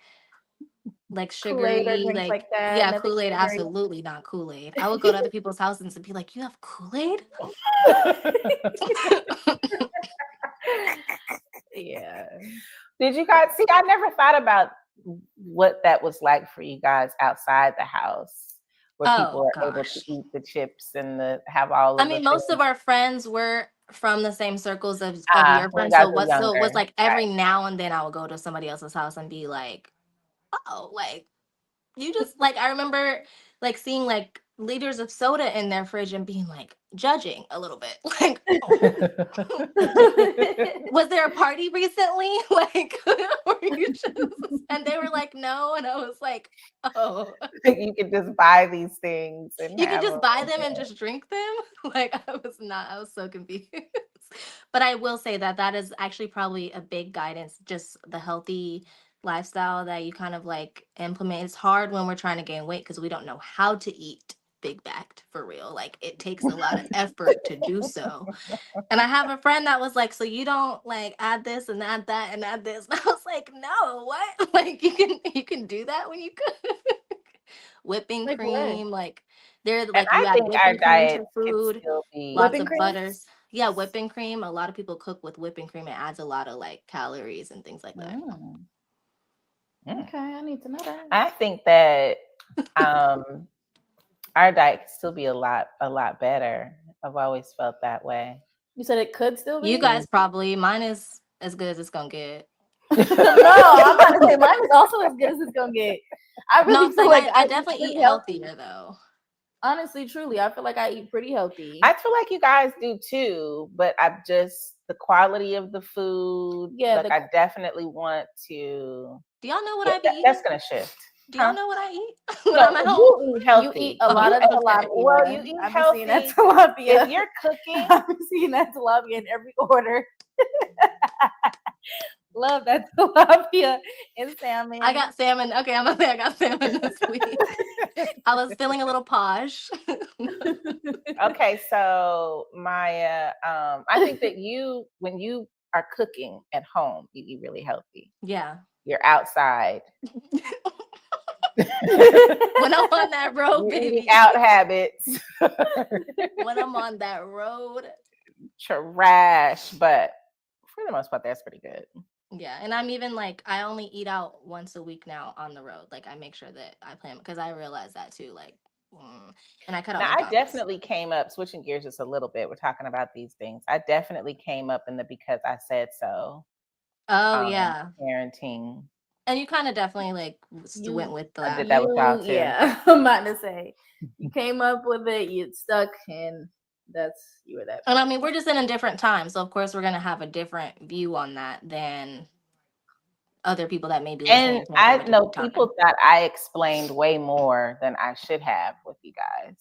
Kool-Aid or sugary, drinks like that. yeah, Nothing Kool-Aid, sugary. absolutely not Kool-Aid. I would go to other people's houses and be like, "You have Kool-Aid?" Yeah. Did you guys see? I never thought about what that was like for you guys outside the house, where people are able to eat the chips and have all of I mean, most of our friends were from the same circles of your friends. So what's like every now and then I would go to somebody else's house and be like, "Oh, like you just like," I remember like seeing like liters of soda in their fridge and being like judging a little bit. Like, oh, was there a party recently? Like, or you just, and they were like, no. And I was like, oh, You could just buy these things and you could have just them. buy them and just drink them. Like, I was so confused. But I will say that that is actually probably a big guidance, just the healthy lifestyle that you kind of like implement. It's hard when we're trying to gain weight because we don't know how to eat big backed for real. Like, it takes a lot of effort to do so. And I have a friend that was like, so you don't like add this and add that and add this. And I was like, no, what? Like, you can do that when you cook. Whipping Like what? cream, like they're And like I you add think our whipping cream to diet your could food, still be. lots Whipping of cream? butters. Yeah, whipping cream. A lot of people cook with whipping cream. It adds a lot of like calories and things like that. Mm, mm. Okay, I need to know that. I think that our diet could still be a lot better. I've always felt that way. You said it could still be? You guys probably, mine is as good as it's gonna get. No, I'm about to say mine is also as good as it's gonna get. I No, really I'm feel saying like I eat definitely pretty eat healthy. healthier though. Honestly, truly, I feel like I eat pretty healthy. I feel like you guys do too, but I'm just the quality of the food. Yeah, like I definitely want to. Do y'all know what Yeah, I be eating? that's gonna shift. Do y'all Huh? know what I eat when No, I'm at home? you eat healthy. You eat a Oh, lot of okay. tilapia. Well, you eat I've been seeing that healthy. tilapia. If you're cooking, I've been seeing that tilapia in every order. Love that tilapia and salmon. I got salmon. Okay, I'm gonna say I got salmon this week. I was feeling a little posh. okay, so Maya, I think that when you are cooking at home, you eat really healthy. Yeah. You're outside. When I'm on that road, You baby. eating out habits. When I'm on that road. Trash, but for the most part, that's pretty good. Yeah, and I'm even like I only eat out once a week now on the road. Like I make sure that I plan because I realize that too. Like, and I cut out Now, I McDonald's. definitely came up, switching gears just a little bit. We're talking about these things. I definitely came up in the because I said so Oh yeah, parenting. and you kind of definitely like went with I that. did that with y'all too. Yeah, I'm about to say you came up with it, you stuck, and you were that. And I mean, we're just in a different time, so of course we're gonna have a different view on that than other people that may be listening. And to I from a know different time. people thought I explained way more than I should have with you guys.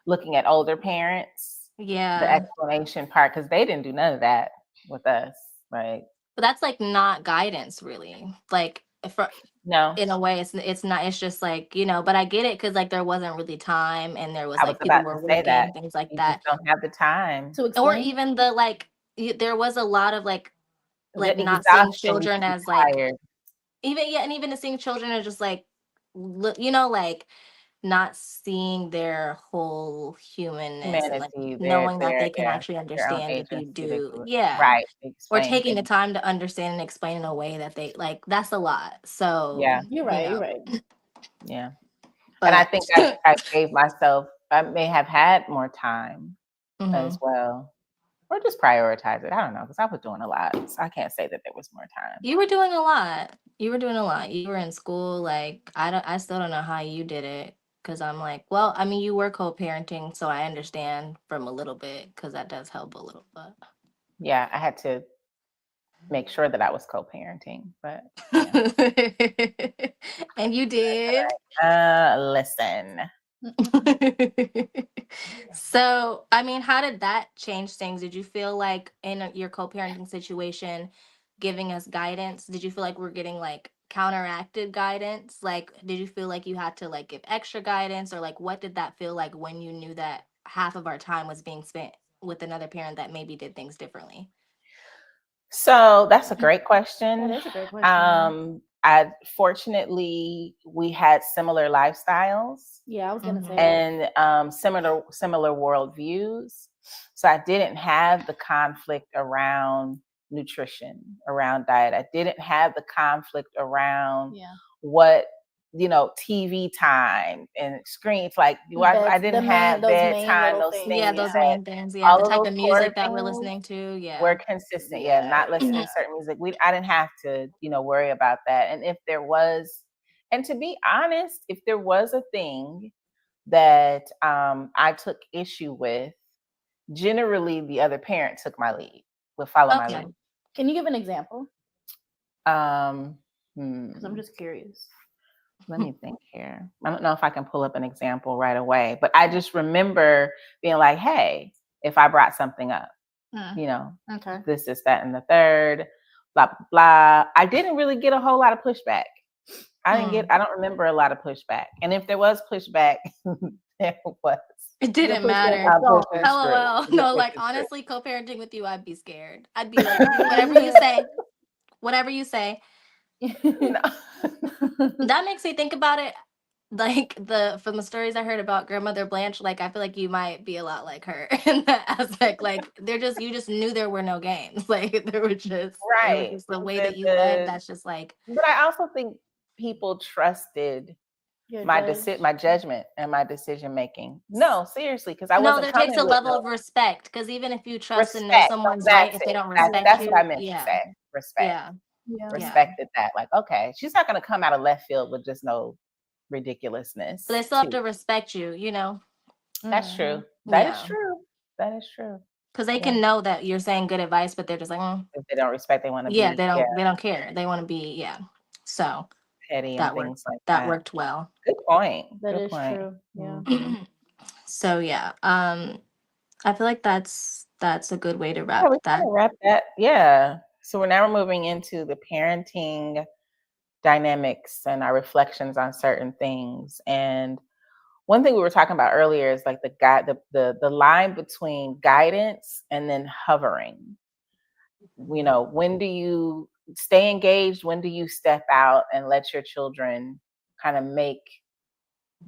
Looking at older parents, the Yeah, explanation part, because they didn't do none of that with us, right? but that's like not guidance, really. Like for No, in a way, it's not. It's just like but I get it because like there wasn't really time, and there was I was like people about were to say that. working, things like You just that, don't have the time. To or explain, even the like. There was a lot of like The not seeing exhaustion children as like required. even seeing children as just like like not seeing their whole humanness and like Humanity, knowing that they can yeah, actually their own understand if you agency to do do it. yeah Right. or Explain taking the things. time to understand and explain in a way that they like that's a lot Yeah. so you're right. You're right. Yeah. And I but think I gave myself, I may have had more time as Mhm. well. Or just prioritize it. I don't know, because I was doing a lot. So I can't say that there was more time. You were doing a lot. You were doing a lot. You were in school. Like I still don't know how you did it. Cause I'm like, well, I mean, you were co-parenting, so I understand from a little bit, cause that does help a little bit. Yeah, I had to make sure that I was co-parenting. But yeah. And you did. Listen. So, I mean, how did that change things? Did you feel like in your co-parenting situation, giving us guidance, did you feel like we're getting like counteracted guidance? Like, did you feel like you had to like give extra guidance, or like what did that feel like when you knew that half of our time was being spent with another parent that maybe did things differently? So that's a great question. That is a great question. Fortunately, we had similar lifestyles Yeah, I was gonna say and similar worldviews. So I didn't have the conflict around nutrition, around diet. I didn't have the conflict around what TV time and screens. Like I didn't have bedtime, those Yeah, things those that main things. Yeah, all the of type those of core music that we're things listening to. Yeah. were consistent. Yeah, not listening to certain music. I didn't have to, worry about that. And if there was, and to be honest, if there was a thing that I took issue with, generally the other parent took my lead, would follow my Okay. lead. Can you give an example? Um, Because I'm just curious. Let me think here. I don't know if I can pull up an example right away, but I just remember being like, hey, if I brought something up, you know, Okay. this, that, and the third, blah, blah, blah. I didn't really get a whole lot of pushback. I don't remember a lot of pushback. And if there was pushback, there was. It didn't pushback matter. was I'll push gone. through. LOL. You'll No, push like through. honestly, co-parenting with you, I'd be scared. I'd be like, whatever you say, whatever you say. No. That makes me think about it. Like from the stories I heard about grandmother Blanche, like I feel like you might be a lot like her in that aspect. Like you just knew there were no games. Like it was Right. just the way that you led. That's just like. But I also think people trusted my judgment and my decision making. No, seriously, because I No, wasn't there takes coming a with level no of respect. Because even if you trust and know respect. someone's right, That's if it. they don't respect That's what I you, meant to yeah, say. Respect. yeah, Yeah. Respected that. Like, okay, she's not going to come out of left field with just no ridiculousness. but they still have to respect you, you know. That's true. Mm-hmm. That is true. That is true. Because they can know that you're saying good advice, but they're just like, if they don't respect, they want to yeah, be they don't care. They want to be, yeah. So petty and that worked. things like That that. worked well. Good point. That Good is point. true. Yeah. So yeah, I feel like that's a good way to Yeah, wrap we that. kind of wrap that. Yeah. So we're moving into the parenting dynamics and our reflections on certain things. And one thing we were talking about earlier is like the line between guidance and then hovering. You know, when do you stay engaged? When do you step out and let your children kind of make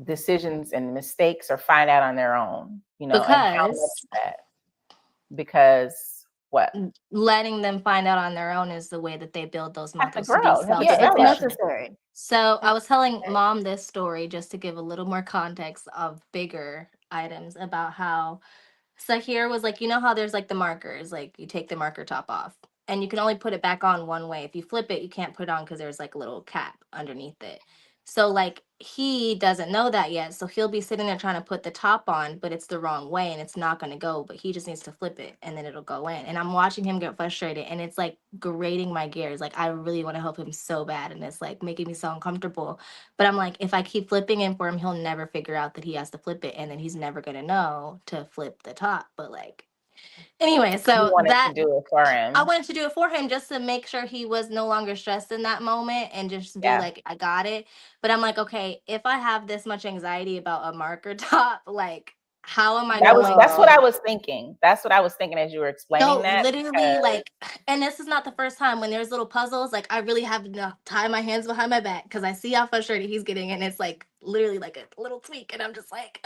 decisions and mistakes or find out on their own? You know, and how much Because that? Because what? letting them find out on their own is the way that they build those Have to muscles to be grow. Have to Yeah, it's develop. self-sufficient. necessary. So I was telling mom this story just to give a little more context of bigger items about how Sahir was like, you know how there's like the markers, like you take the marker top off and you can only put it back on one way. If you flip it, you can't put it on because there's like a little cap underneath it. So like he doesn't know that yet. So he'll be sitting there trying to put the top on, but it's the wrong way and it's not going to go. But he just needs to flip it and then it'll go in. And I'm watching him get frustrated and it's like grating my gears. Like I really want to help him so bad. And it's like making me so uncomfortable. But I'm like, if I keep flipping it for him, he'll never figure out that he has to flip it. And then he's never going to know to flip the top. But like, anyway, You so wanted that to do it for him. I wanted to do it for him just to make sure he was no longer stressed in that moment and just be like, I got it. But I'm like, okay, if I have this much anxiety about a marker top, like, how am I going That's what to? I was thinking. That's what I was thinking as you were explaining No, that. literally, like, and this is not the first time when there's little puzzles. Like, I really have to tie my hands behind my back because I see how frustrated he's getting, and it's like literally like a little tweak, and I'm just like,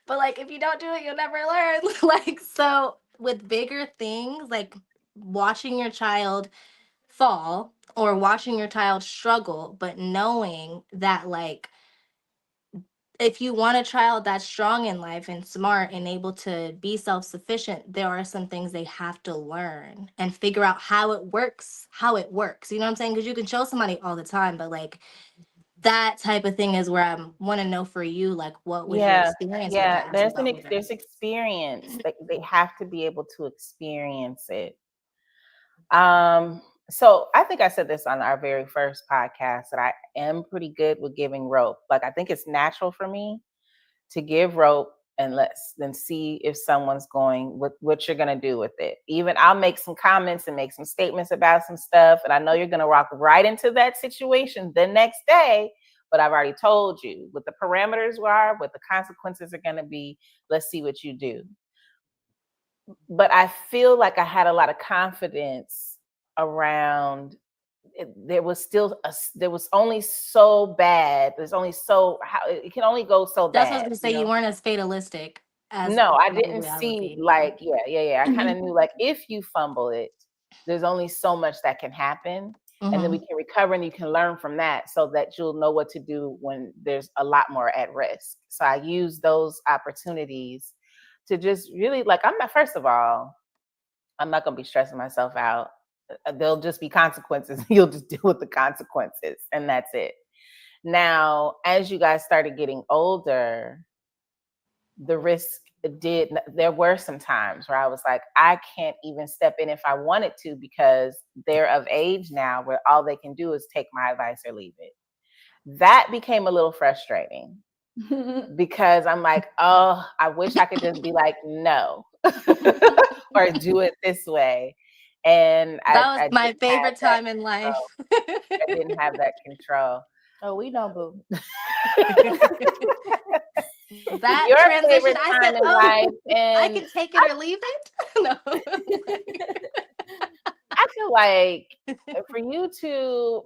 but like, if you don't do it, you'll never learn. Like, so with bigger things, like watching your child fall or watching your child struggle, but knowing that, like, if you want a child that's strong in life and smart and able to be self-sufficient, there are some things they have to learn and figure out how it works, You know what I'm saying? Because you can show somebody all the time, but like that type of thing is where I want to know for you, like, what was your experience with that as you got older? There's experience. They have to be able to experience it. So I think I said this on our very first podcast that I am pretty good with giving rope. Like I think it's natural for me to give rope and let's then see if someone's going with what you're going to do with it. Even I'll make some comments and make some statements about some stuff. And I know you're going to rock right into that situation the next day. But I've already told you what the parameters are, what the consequences are going to be. Let's see what you do. But I feel like I had a lot of confidence around there was only so bad. There's only so how it can only go so That's what I was bad. gonna say. You weren't as fatalistic as No, I didn't probably I would see be. like, yeah. I kind of knew like if you fumble it, there's only so much that can happen. And then we can recover and you can learn from that so that you'll know what to do when there's a lot more at risk. So I use those opportunities to just really like, first of all, I'm not going to be stressing myself out. There'll just be consequences. You'll just deal with the consequences and that's it. Now, as you guys started getting older, the risk there were some times where I was like, I can't even step in if I wanted to, because they're of age now where all they can do is take my advice or leave it. That became a little frustrating because I'm like, oh, I wish I could just be like, no, or do it this way. And That was I my didn't have favorite that time in life. control. I didn't have that control. Oh, we know, boo. That Your transition, favorite I said, time in oh, life, I and can take it or leave it. No. I feel like for you to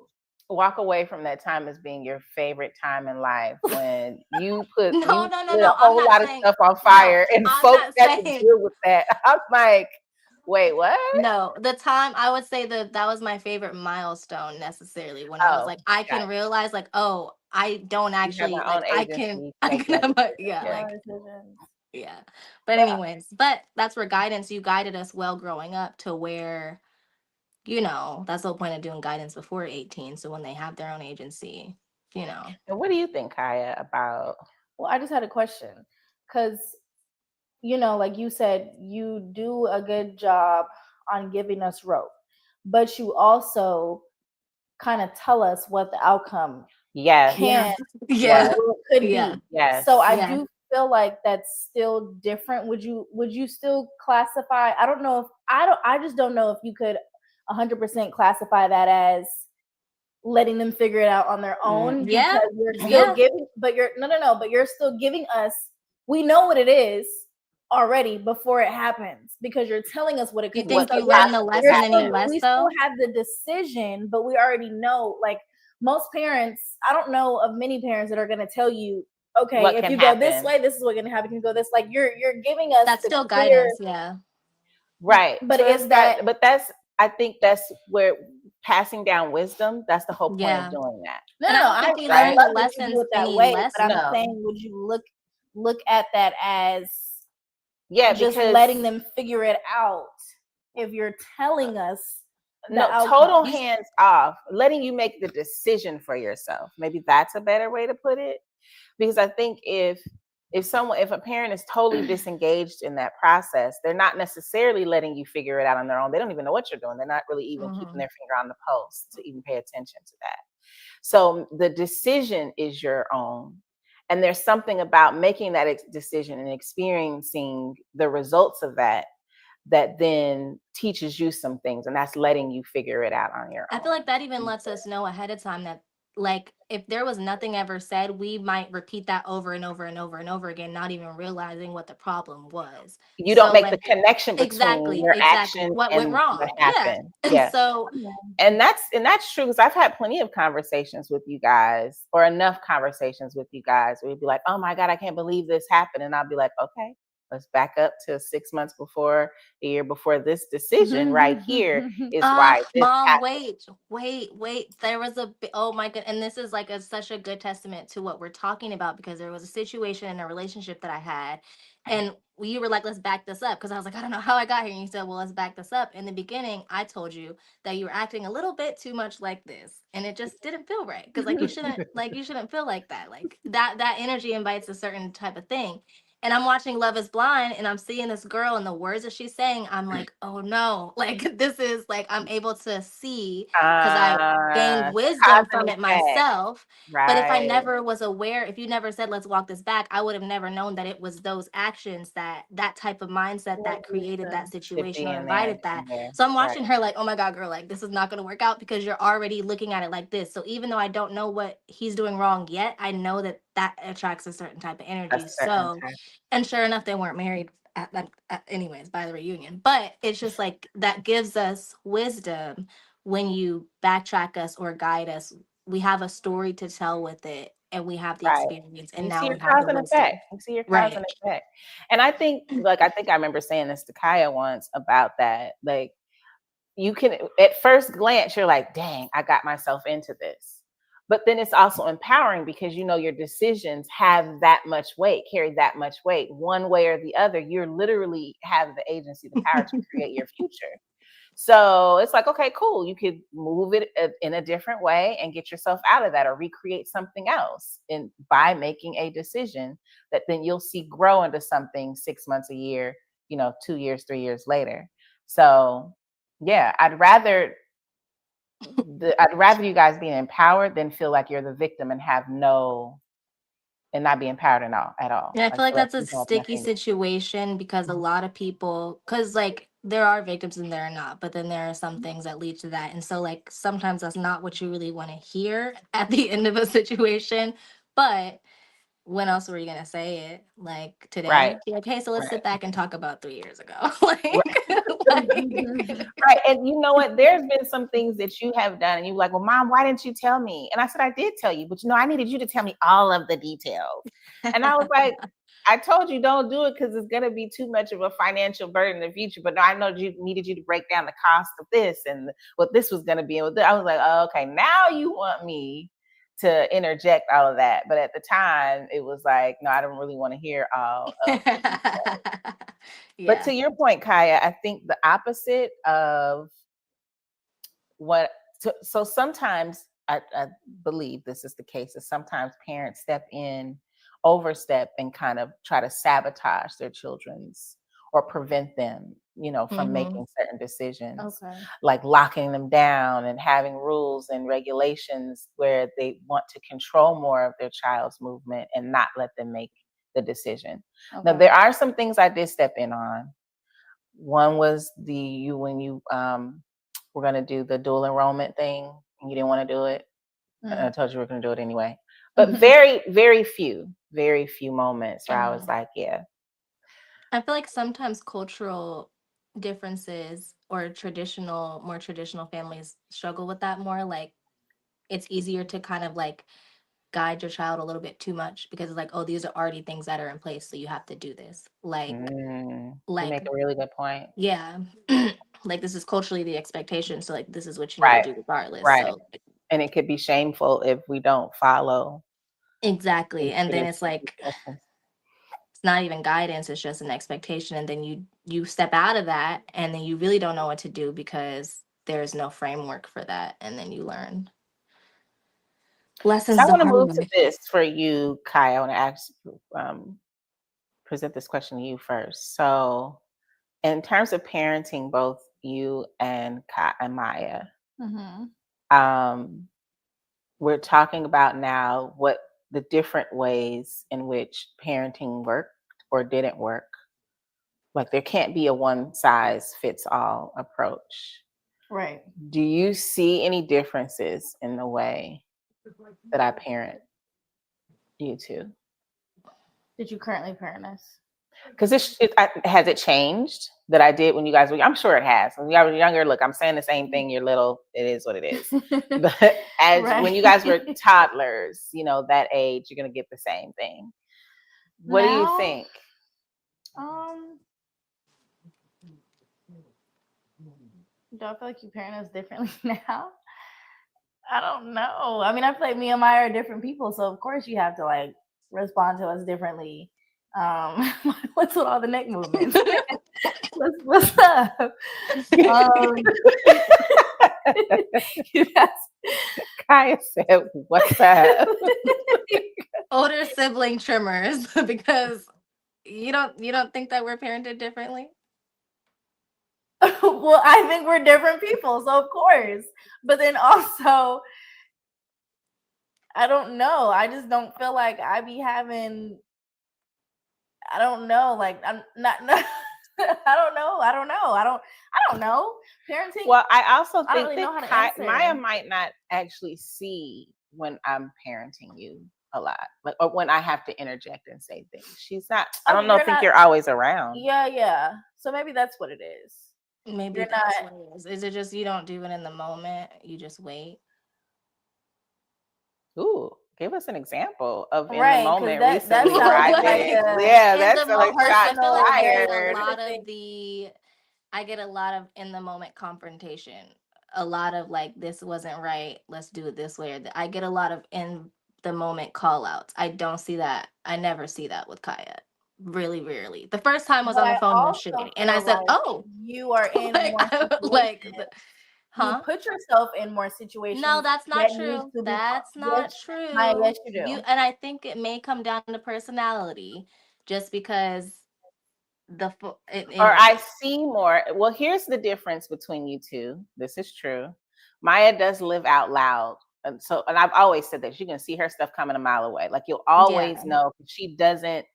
walk away from that time as being your favorite time in life, when you No, no, no, lit a no. I'm whole not lot of saying, stuff on no, fire and I'm folks not had to saying, deal with that. I'm like, wait, what? no. The time I would say that was my favorite milestone necessarily, when I was Oh, like, I got can realize like, oh, I don't you. You have actually my like, own I agency. can, You can I make can that have my, decision. yeah, Yeah. like, yeah. But But anyways, but that's where guidance, you guided us well growing up to where, that's the whole point of doing guidance before 18. So when they have their own agency, and what do you think, Kaya, about? Well, I just had a question because, like you said, you do a good job on giving us rope, but you also kind of tell us what the outcome Yes, yeah, can or yes, yeah, could yeah, be. yes. So I yeah. do feel like that's still different. Would you still classify? I don't know if I just don't know if you could 100% classify that as letting them figure it out on their own, Yeah, because you're still yeah. giving, but you're no, but you're still giving us, we know what it is already before it happens, because you're telling us what it You could be. What think So could you we're learn the possibly lesson any still, happen? less we still though? have the decision, but we already know. Like most parents, I don't know of many parents that are going to tell you, okay, What if can you go this happen? way, this is what's going to happen. You go this, like you're giving us That's the still clear. guidance. Yeah. Right. But So is that but that's, I think that's where passing down wisdom, that's the whole point of Yeah. doing that. no, And no, I no, don't think we I learn Right? the love that you do lessons it that any way, less but I'm though. saying, would you look at that as Yeah, just because letting them figure it out if you're telling us the no, total outcome? You, hands off, letting you make the decision for yourself. Maybe that's a better way to put it. Because I think if a parent is totally disengaged in that process, they're not necessarily letting you figure it out on their own. They don't even know what you're doing. They're not really even keeping mhm. their finger on the pulse to even pay attention to that. So the decision is your own. And there's something about making that decision and experiencing the results of that that then teaches you some things. And that's letting you figure it out on your I feel own. like that even lets us know ahead of time that, like, if there was nothing ever said, we might repeat that over and over and over and over again, not even realizing what the problem was. You don't So make the like, connection between exactly, your exactly. action What went and what wrong? Yeah. happened. And Yeah. so And that's true, because I've had plenty of conversations with you guys, or enough conversations with you guys, where you'd be like, oh my God, I can't believe this happened. And I'll be like, okay, let's back up to 6 months before, a year before, this decision right here is why this Mom, happened. wait. There was oh my god, and this is like such a good testament to what we're talking about, because there was a situation in a relationship that I had, and you were like, let's back this up, because I was like, I don't know how I got here, and you said, well, let's back this up. In the beginning, I told you that you were acting a little bit too much like this, and it just didn't feel right, because you shouldn't feel like that, like that energy invites a certain type of thing. And I'm watching Love is Blind, and I'm seeing this girl and the words that she's saying. I'm like, oh no, like this is like, I'm able to see, because I've gained Cause wisdom and from it effect. myself. But if I Right. never was aware, if you never said, let's walk this back, I would have never known that it was those actions, that type of mindset that created that To situation be or in there. invited that. In there. So I'm Right. watching her like, oh my God, girl, like this is not going to work out, because you're already looking at it like this. So even though I don't know what he's doing wrong yet, I know that attracts a certain type of A energy. certain So, type. and sure enough, they weren't married anyways by the reunion. But it's just like that gives us wisdom. When you backtrack us or guide us, we have a story to tell with it, and we have the Right. experience, and You now see your we have cause the and effect. wisdom. You see your cause and Right. effect. And I think I remember saying this to Kaya once about that. Like, you can, at first glance, you're like, dang, I got myself into this. But then it's also empowering, because you know your decisions have that much weight, carry that much weight, one way or the other. You're literally have the agency, the power to create your future. So it's like, okay, cool. You could move it in a different way and get yourself out of that, or recreate something else, and by making a decision that then you'll see grow into something 6 months, a year, 2 years, 3 years later. So yeah, I'd rather you guys being empowered than feel like you're the victim and have no and not be empowered at all. Yeah, I I feel like feel like that's a you have sticky nothing. situation because a Mhm. lot of people, because like there are victims and there are not, but then there are some things that lead to that. And so, like, sometimes that's not what you really want to hear at the end of a situation. But when else were you going to say it? Like Right, today? Be like, hey, so let's right. sit back and talk about 3 years ago. Like, like, Right. And you know what? There's been some things that you have done, and you're like, well, Mom, why didn't you tell me? And I said, I did tell you, but I needed you to tell me all of the details. And I was like, I told you don't do it because it's going to be too much of a financial burden in the future. But no, I know you needed you to break down the cost of this and what this was going to be. And I was like, oh, okay, now you want me to interject all of that. But at the time, it was like, no, I don't really want to hear all of the details. But yeah. to your point, Kaya, I think the opposite of what so sometimes I believe this is the case, is sometimes parents overstep and kind of try to sabotage their children's, or prevent them, from Hmm. making certain decisions, Okay. like locking them down and having rules and regulations where they want to control more of their child's movement and not let them make the decision. Now, Okay. there are some things I did step in on. One was when you were going to do the dual enrollment thing and you didn't want to do it. I Mm. told you we are going to do it anyway. But very, very few moments where I was Mhm. like, yeah. I feel like sometimes cultural differences or more traditional families struggle with that more. Like it's easier to kind of like guide your child a little bit too much because it's like, oh, these are already things that are in place, so you have to do this. You make Like, a really good point. yeah, like this is culturally the expectation, so like this is what you need to Right, do regardless. right. So And it could be shameful if we don't follow exactly, these and then it's traditional like discussions. it's not even guidance, it's just an expectation, and then you step out of that and then you really don't know what to do because there's no framework for that, and then you learn So I lessons the want to hard move to way. this for you, Kai. I want to present this question to you first. So, in terms of parenting, both you and Maya, Mhm. um, we're talking about now what the different ways in which parenting worked or didn't work. Like there can't be a one size fits all approach. Right. Do you see any differences in the way that I parent you two? Did you currently parent us? Because has it changed that I did when you guys were? I'm sure it has. When you guys were younger, look, I'm saying the same thing. You're little. It is what it is. But as Right. when you guys were toddlers, that age, you're gonna get the same thing. What do you Now, think? um, do I feel like you parent us differently now? I don't know. I mean, I feel like me and Maya are different people, so of course you have to like respond to us differently. What's with all the neck movements? What's up? Um, you guys, Kaya said, "What's up?" Older sibling trimmers because you don't think that we're parented differently? well, I think we're different people, so of course. But then also, I don't know. I just don't feel like I be having. I don't know. Like I'm not. I don't know. I don't know. I don't know. Parenting. Well, I also I don't think really that know how to Maya answer. might not actually see when I'm parenting you a lot, like, or when I have to interject and say things. She's not. I Oh, don't know. you're Think not. you're always around. Yeah, yeah. So maybe that's what it is. Maybe You're not that's what it is. Is it just you don't do it in the moment? You just wait. Ooh, give us an example of in the right because moment that recently where I sounds like did. Like a Yeah, in the that's a like moment, I shots feel like personal fired. I get a lot of in the moment confrontation. A lot of like this wasn't right. Let's do it this way. I get a lot of in the moment call outs. I don't see that. I never see that with Kaya. really rarely. The first time I was But on the I phone was also shitty, and I feel said, like "Oh," you are in like more situations. You huh? put yourself in more No, situations that's not that need true. to be. That's Yes, not Maya, true. yes, you You do. and I think it may come down to personality, just because Or I anyways. see more. Well, here's the difference between you two. This is true. Maya does live out loud. And I've always said that you can see her stuff coming a mile away. Like you'll Yeah, always know she doesn't,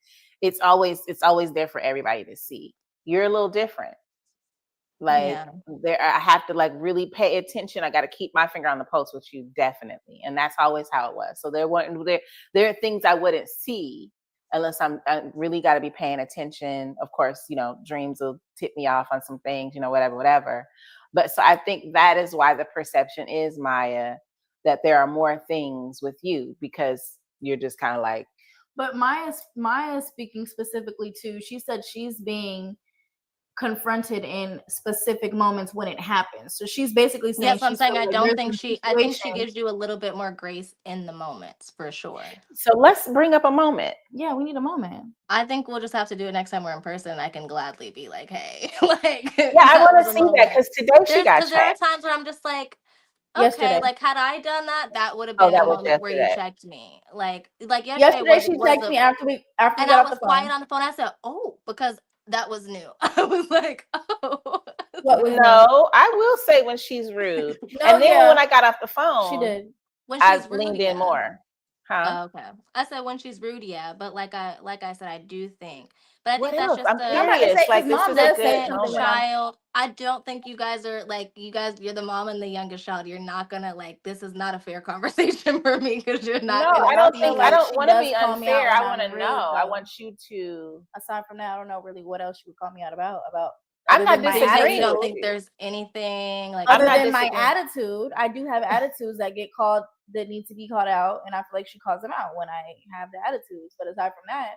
it's always there for everybody to see. You're a little different. Like yeah, there I have to like really pay attention. I got to keep my finger on the pulse with you, definitely. And that's always how it was. So there are things I wouldn't see unless I really got to be paying attention. Of course, dreams will tip me off on some things, whatever. But so I think that is why the perception is, Maya, that there are more things with you because you're just kind of like. But Maya's speaking specifically to. She said she's being confronted in specific moments when it happens. So she's basically yeah. saying So I'm she's saying feeling I like don't there's think some I think she situations. gives you a little bit more grace in the moments for sure. So let's bring up a moment. Yeah, we need a moment. I think we'll just have to do it next time we're in person. I can gladly be like, hey, like Yeah, I that want was to a see that moment. because today she got Because there are checked. times where I'm just like, okay, Yesterday. like had I done that, that would have Oh, been a that was moment where you yesterday. checked me. Like yesterday Yesterday was she was texted the me after we and got I off was the quiet phone. on the phone. I said, oh, because that was new. I was like, oh, What was new? No, I will say when she's rude. No, And then when yeah, I got off the she phone, did. when I she's rude, leaned in yeah. more. Huh? Oh, okay. I said when she's rude, yeah. But like I said, I do think. But I What think that's else? just I'm No, I'm about to curious. say because Like, this mom is a does good say second something when I'm. moment. child. I don't think you guys are like you guys. You're the mom and the youngest child. You're not gonna like. This is not a fair conversation for me because you're No, not gonna I But I don't feel think, I see. like don't she want to does be call me out unfair. when I want to I'm rude, know. I though. want you to. Aside from that, I don't know really what else she would call me out about I'm other not than my So you saying you disagreeing don't with attitude. think you. there's anything like I'm Other not than my disagreeing. attitude, I do have attitudes that get called that need to be called out, and I feel like she calls them out when I have the attitudes. But aside from that,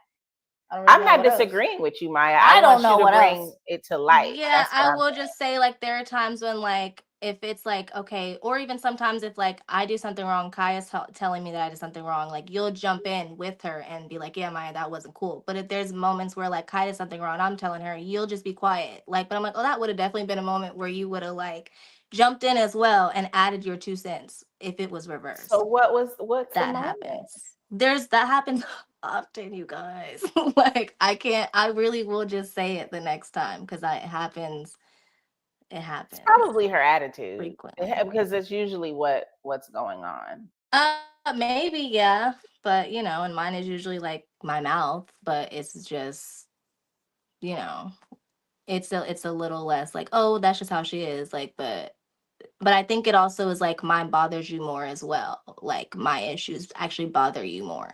I don't really I'm know not what else. disagreeing with you, Maya. I I don't want you know to what bring else. it to light. Yeah, That's what I I'm will saying. just say like there are times when like if it's like okay, or even sometimes if like I do something wrong, Kaya's telling me that I did something wrong, like you'll jump in with her and be like, "Yeah, Maya, that wasn't cool." But if there's moments where like Kaya did something wrong, I'm telling her, you'll just be quiet. Like, but I'm like, "Oh, that would have definitely been a moment where you would have like jumped in as well and added your 2 cents if it was So reversed." what's the That moment? happens. That happens often, you guys. Like I can't I really will just say it the next time because it It's happens probably her attitude frequently. because that's usually what's going on. Maybe, yeah. But and mine is usually like my mouth, but it's just, you know, it's a little less like, oh, that's just how she is. Like, but I think it also is like mine bothers you more as well. Like my issues actually bother you more.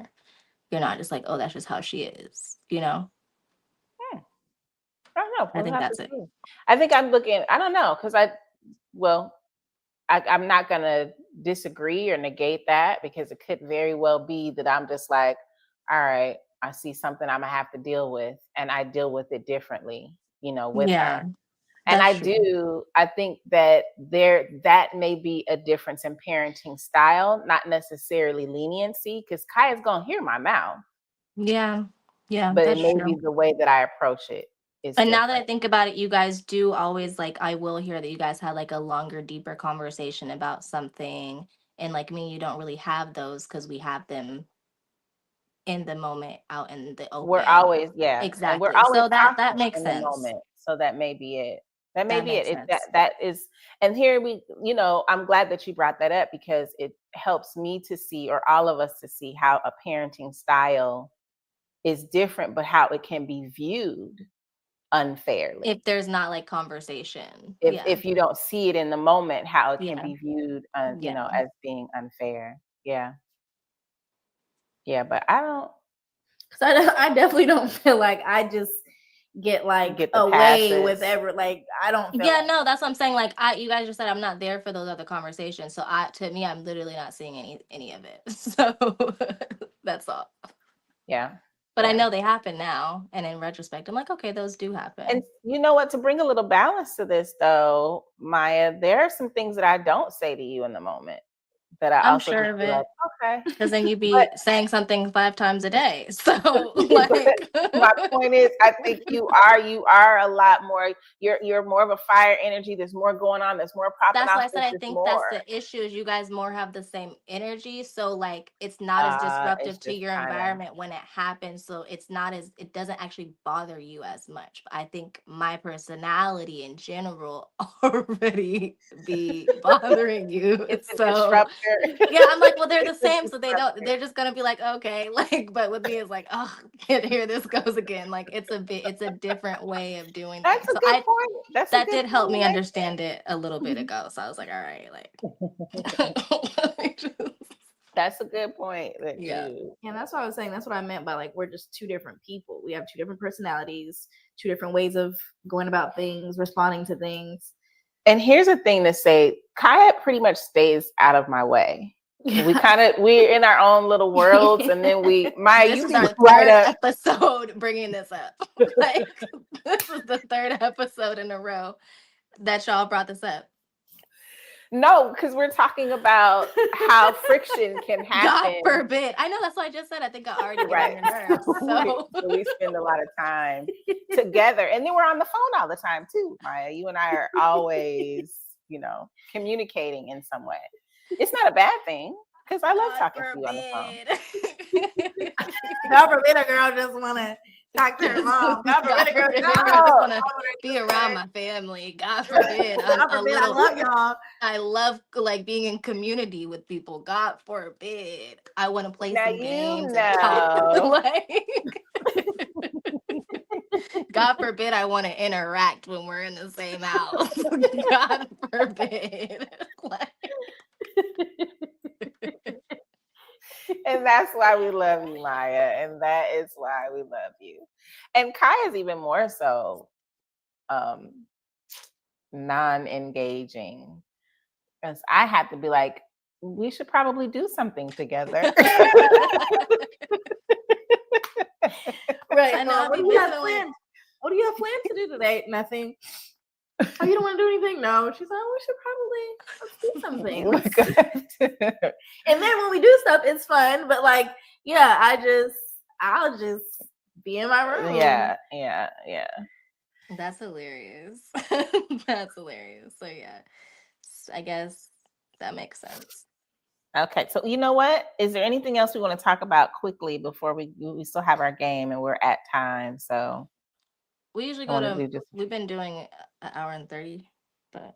You're not just like, oh, that's just how she is. Hmm. I don't know. I We'll think have to that's it. see. I think I'm looking. I don't know because well, I'm not gonna disagree or negate that because it could very well be that I'm just like, all right, I see something I'm gonna have to deal with, and I deal with it differently, with Yeah, her. And that's true. I think that that may be a difference in parenting style, not necessarily leniency, because Kaya's gonna hear my mouth, Yeah. Yeah, but it that's may be true. the way that I approach it is And now that I different. think about it, you guys do always like I will hear that you guys had like a longer, deeper conversation about something. And like me, you don't really have those because we have them in the moment out in the We're open. always, yeah, and we're Exactly. always So that talking makes in the sense. moment. So that may be it. That may That be it. makes It that sense. that is, and here I'm glad that you brought that up because it helps me to see, or all of us to see, how a parenting style is different, but how it can be viewed unfairly. If there's not like conversation. If Yeah. if you don't see it in the moment, how it can Yeah. be viewed, Yeah. as being unfair. Yeah, yeah, but I don't Because I definitely don't feel like I just get like get the away with passes. ever. Like I don't feel Yeah, like no, that's what I'm saying. Like you guys just said I'm not there for those other conversations. So to me, I'm literally not seeing any of it. So that's all. Yeah, But I yeah. know they happen now, and in retrospect, I'm like, okay, those do And happen. you know what? To bring a little balance to this, though, Maya, there are some things that I don't say to you in the moment. that I I'm also sure just of be like, it. okay. Because then you'd But be saying something 5 times a day. So but like my point is, I think you are a lot more. You're more of a fire energy. There's more going on. There's more popping that's why off. I said There's I just think that's more. the issue is you guys more have the same energy. So like it's not as It's disruptive to just your timing. environment when it happens. So it's not as it doesn't actually bother you as much. But I think my personality in general already be bothering you. It's a So disruptor. yeah, I'm like, well, they're the It's a same, so disruptor. they're just gonna be like, okay, like, but with me, it's like, oh, here this goes again. Like, it's a different way of doing That's things. a So good point. That's a that good did help point me to understand it a little bit ago. So I was like, all right, like, That's a good point that yeah, you. And that's what I was saying. That's what I meant by like we're just two different people. We have two different personalities, two different ways of going about things, responding to things. And here's a thing to say: Kaya pretty much stays out of my way. We're in our own little worlds, and then Maya, this you is be our right third up. episode bringing this up. Like, this is the third episode in a row that y'all brought this up. No, because we're talking about how friction can God happen. forbid. I know that's what I just said. I think I already get on Right. your nerves. So So we spend a lot of time together. And then we're on the phone all the time too, Maya. You and I are always, communicating in some way. It's not a bad thing because I love talking to you on the phone. God forbid a girl just want to talk to her mom. God forbid a girl just want to be sister. around my family. God forbid. God forbid, I love y'all. I love like being in community with people. God forbid. I want to play Now some you games and talk. know. Like, God forbid I want to interact when we're in the same house. God forbid. Like, And that's why we love you, Maya. And that is why we love you. And Kai is even more so non-engaging. Because I have to be like, we should probably do something together. Right. I know, What do you have planned? What do you have planned to do today? Nothing. Oh, you don't want to do anything? No. She's like, we should probably let's do something. And then when we do stuff, it's fun. But like, yeah, I'll just be in my room. Yeah. That's hilarious. That's hilarious. So yeah, I guess that makes sense. Okay, so you know what? Is there anything else we want to talk about quickly before we still have our game and we're at time? So we usually I go wanna to. do just. We've been doing an hour and 30, but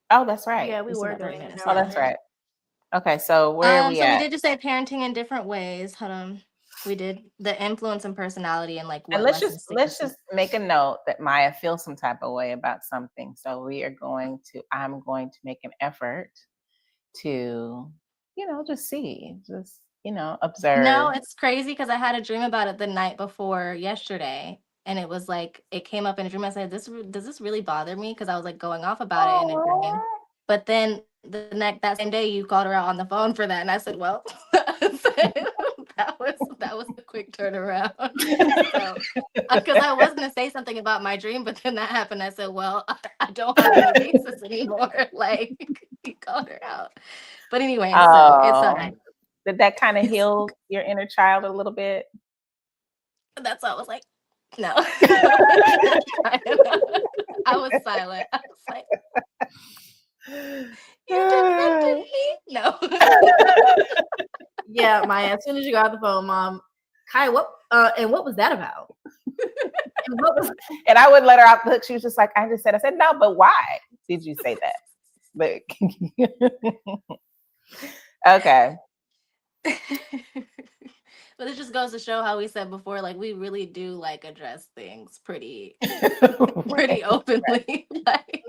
Oh, that's right. Yeah, we still were got 30 doing it. minutes. Oh, Yeah. that's right. Okay, so where are we So we at? did just say parenting in different ways. Hold on. We did the influence and personality and like And what let's lessons just stick with you. make a note that Maya feels some type of way about something. So I'm going to make an effort to, just see, just observe. No, it's crazy because I had a dream about it the night before yesterday. And it was like, it came up in a dream. I said, does this really bother me? Because I was like going off about it in a dream. But then that same day you called her out on the phone for that. And I said, well, that was a quick turnaround. So, because I was going to say something about my dream, but then that happened. I said, well, I don't have any basis anymore. Like, you called her out. But anyway, so it's all right. Did that kind of heal your inner child a little bit? That's all I was like, no. I was silent. I was like, you defended me? No. Yeah, Maya, as soon as you got the phone, Mom, Kai, what was that about? And I wouldn't let her out the hook. She was just like, I said, no, but why did you say that? But okay. But it just goes to show how we said before, like we really do like address things pretty openly. Like,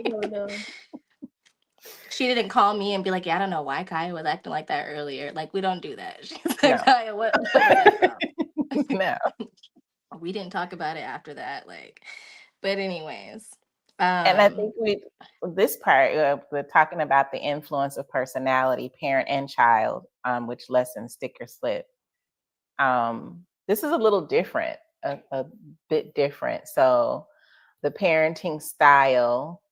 she didn't call me and be like, yeah, I don't know why Kaya was acting like that earlier. Like, we don't do that. She's like, Kaya, what was that about? No. We didn't talk about it after that. Like, but anyways. And I think this part, we're talking about the influence of personality, parent and child, which lessons stick or slip. This is a little different, a bit different. So the parenting style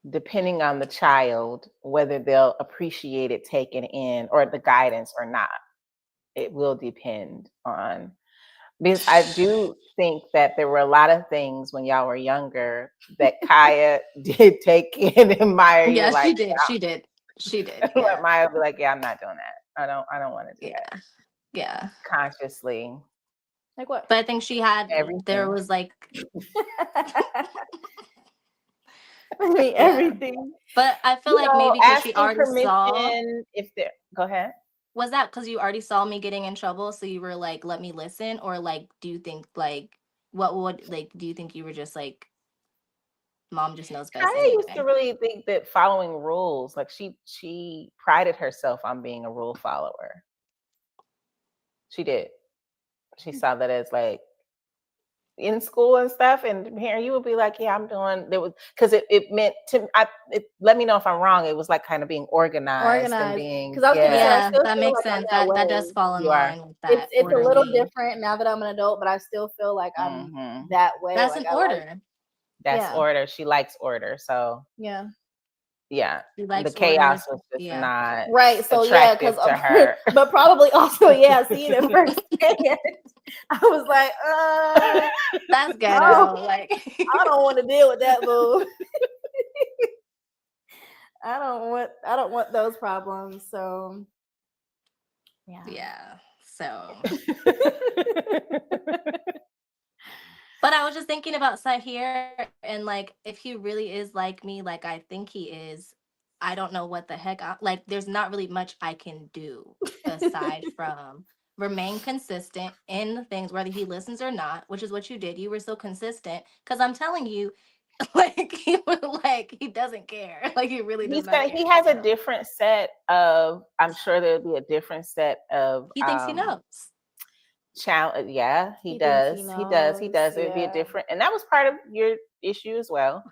depending on the child, whether they'll appreciate it taken in or the guidance or not. It will depend on, because I do think that there were a lot of things when y'all were younger that Kaya did take in, and Maya, you were Yeah, like, she did. She did. She did. let Yeah. Maya be like, yeah, I'm not doing that. I don't want to do that Yeah. Yeah. consciously. Like what? But I think there Everything. was like, I mean, yeah. everything. But I feel like maybe because she Asking already saw, permission if they're, go ahead. was that because you already saw me getting in trouble? So you were like, let me listen? Or like, do you think like, what would, like, do you think you were just like, mom just knows best Kaya used to anyway? really think that following rules, like she prided herself on being a rule follower. She did. She saw that as like in school and stuff, and here you would be like, yeah, I'm doing there was, because it meant to let me know if I'm wrong. It was like kind of being organized and Organized. being, Because I was gonna say, yeah, I Yeah, still that feel makes like I'm sense. that That does way. fall in you are. line with It's that a little orderly. different now that I'm an adult, but I still feel like I'm Hmm. that way. That's Like an I like, order. That's yeah, order. She likes order. So yeah. yeah, She the likes chaos orders. was just Yeah. not Right. So yeah, attractive because to her. but probably also yeah, seeing it firsthand, I was like, That's oh, ghetto. Like, I don't want to deal with that, boo. I don't want those problems. So yeah. yeah. So, but I was just thinking about Sahir and like, if he really is like me, like I think he is, I don't know what the heck. Like, there's not really much I can do aside from remain consistent in the things, whether he listens or not, which is what you did. You were so consistent because I'm telling you, like he doesn't care. Like he really does not he care. has a So different set of, I'm sure there'll be a different set of he thinks he knows. challenge. Yeah, he He thinks he does. He knows. does. It would be a Yeah. different, and that was part of your issue as well.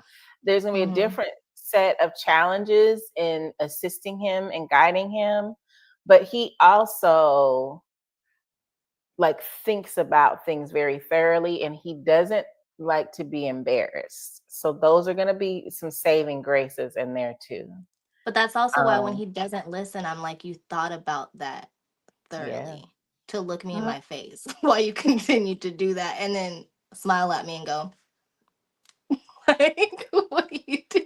There's gonna be a Hmm. different set of challenges in assisting him and guiding him, but he also like thinks about things very thoroughly, and he doesn't like to be embarrassed. So those are gonna be some saving graces in there too. But that's also why when Um, he doesn't listen, I'm like, you thought about that yeah. thoroughly to look me in Mhm. my face while you continue to do that and then smile at me and go, like, what do you do?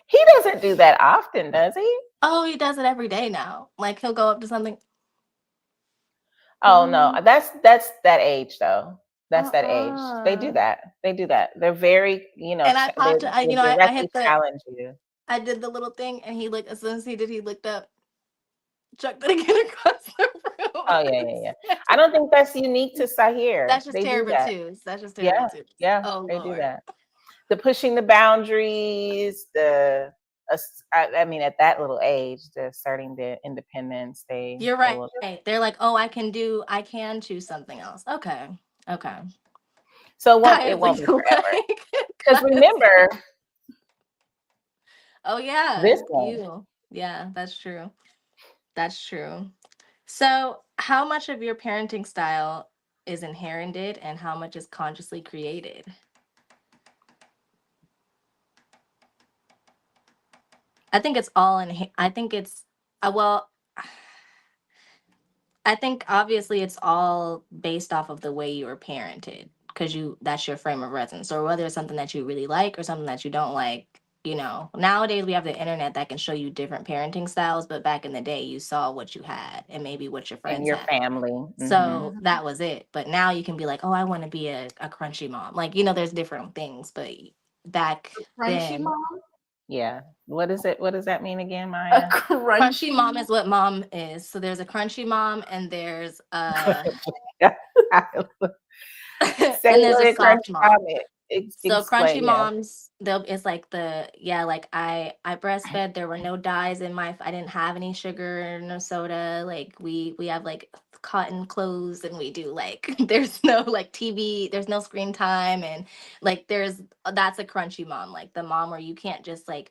He doesn't do that often, does he? Oh, he does it every day now. Like he'll go up to something. Oh no, Mm, that's that age though. That's that age. They do uh-uh. that. They do that. They're very, And I they popped, they I directly hit challenge you. I did the little thing and he looked, as soon as he did, he looked up, chucked it again across the room. Oh yeah, yeah, yeah. I don't think that's unique to Sahir. That's just They do terrible that. too. That's just terrible Yeah, too. yeah, Oh they do Lord. that. The pushing the boundaries, I mean, at that little age, the asserting the independence, You're they right. will. They're like, oh, I can choose something else. Okay. Okay. So I it was won't like, be forever. Because class. remember, Oh yeah, this one. you. Yeah, that's true. That's true. So, how much of your parenting style is inherited and how much is consciously created? I think it's all in. I think it's well. I think obviously it's all based off of the way you were parented because that's your frame of reference, or whether it's something that you really like or something that you don't like. Nowadays we have the internet that can show you different parenting styles, but back in the day you saw what you had and maybe what your And friends your had. family. Hmm. So Mhm. that was it. But now you can be like, oh, I want to be a crunchy mom. Like, there's different things, but back Crunchy then, mom. Yeah. What is it? What does that mean again, A Maya? crunchy crunchy mom mom. is what mom is. So there's a crunchy mom and there's Say and there's a what a crunch soft mom. comment. So crunchy Explain, yeah. moms, they'll it's like like I breastfed. There were no dyes in my. I didn't have any sugar, no soda. Like we have like cotton clothes, and we do like there's no like TV, there's no screen time, and like that's a crunchy mom, like the mom where you can't just like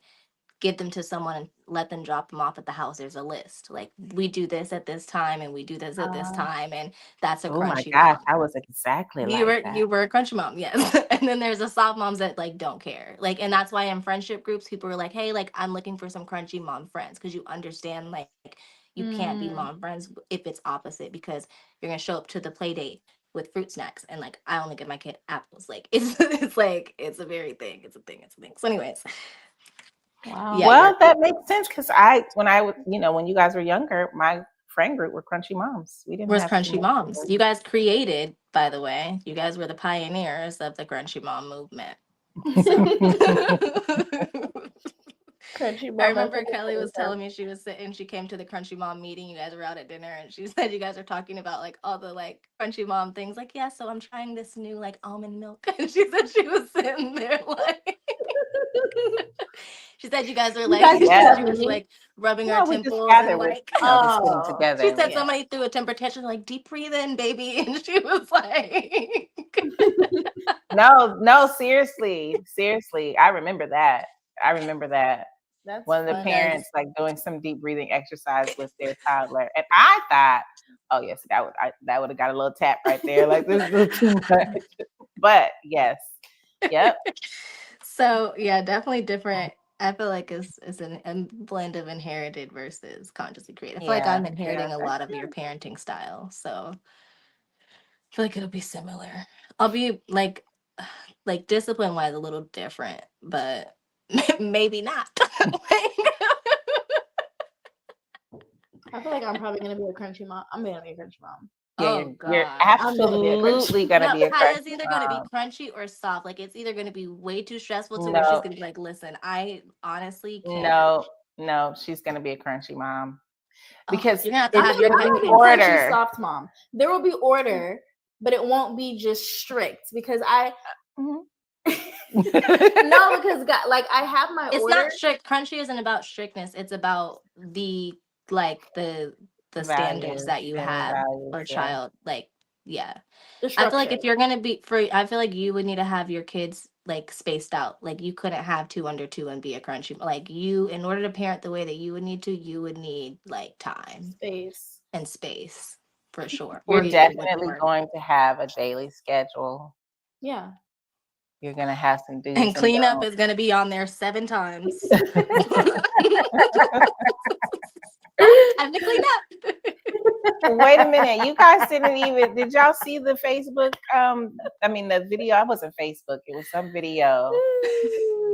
give them to someone and let them drop them off at the house. There's a list. Like we do this at this time and we do this at this Uh, time, and that's a Oh my crunchy gosh, mom. I was exactly You like were that. you were a crunchy mom, yes. And then there's the soft moms that like don't care. Like, and that's why in friendship groups, people are like, hey, like I'm looking for some crunchy mom friends because you understand like you can't be mm, mom friends if it's opposite because you're gonna show up to the play date with fruit snacks and like I only give my kid apples. Like it's like it's a very thing. It's a thing. It's a thing. So, anyways, wow. yeah, Well, you're that makes sense because when I was, when you guys were younger, my friend group were crunchy moms. We didn't where's have too crunchy much. moms. You guys created, by the way, you guys were the pioneers of the crunchy mom movement. So Crunchy I mom. I remember think Kelly it's was telling me she was sitting, she came to the Crunchy Mom meeting. You guys were out at dinner and she said you guys are talking about like all the like Crunchy Mom things. Like, yeah, so I'm trying this new like almond milk. And she said she was sitting there like she said you guys were you like guys she used to said Yeah. have she was meetings. like rubbing her No, we just temples and gathered with, like just getting Oh, she together. said Yeah. somebody threw a temper tantrum like deep breathe in, baby. And she was like No, seriously. Seriously. I remember that. I remember that. that's One of the funny. parents like doing some deep breathing exercise with their toddler. And I thought, oh yes, that would have got a little tap right there. Like this is a little too much. But yes. Yep. so yeah, definitely different. I feel like it's a blend of inherited versus consciously created. I feel like Yeah. I'm Yeah. inheriting a That's lot of your good. parenting style, so I feel like it'll be similar. I'll be like discipline wise a little different, but maybe not. I feel like I'm probably gonna be a crunchy mom. I'm gonna be a crunchy mom. Yeah, Oh you're gosh. I'm gonna be a absolutely crunchy. gonna No, be a Kaya's crunchy either going to be mom. crunchy or soft. Like it's either going to be way too stressful to where she's No, going to be like, "Listen, I honestly can't." no, no, she's gonna be a crunchy mom Oh, because you're going to have to it have I'm your should kid gonna be be clean. crunchy order. soft mom. There will be order, but it won't be just strict because I Mhm. no because like I have my It's order. not strict. Crunchy isn't about strictness. It's about like the standards Values, that you family have values, for yeah. child. Like, yeah. The I feel like structure. if you're gonna be for, I feel like you would need to have your kids like spaced out. Like you couldn't have two under two and be a crunchy. Like you, in order to parent the way that you would need to, you would need like time Space. and space for sure, or You're it wouldn't definitely work. going to have a daily schedule. Yeah. You're gonna have some do's And and cleanup don'ts. is gonna be on there 7 times. Time to clean up. Wait a minute, you guys did y'all see the Facebook the video? I wasn't Facebook, it was some video.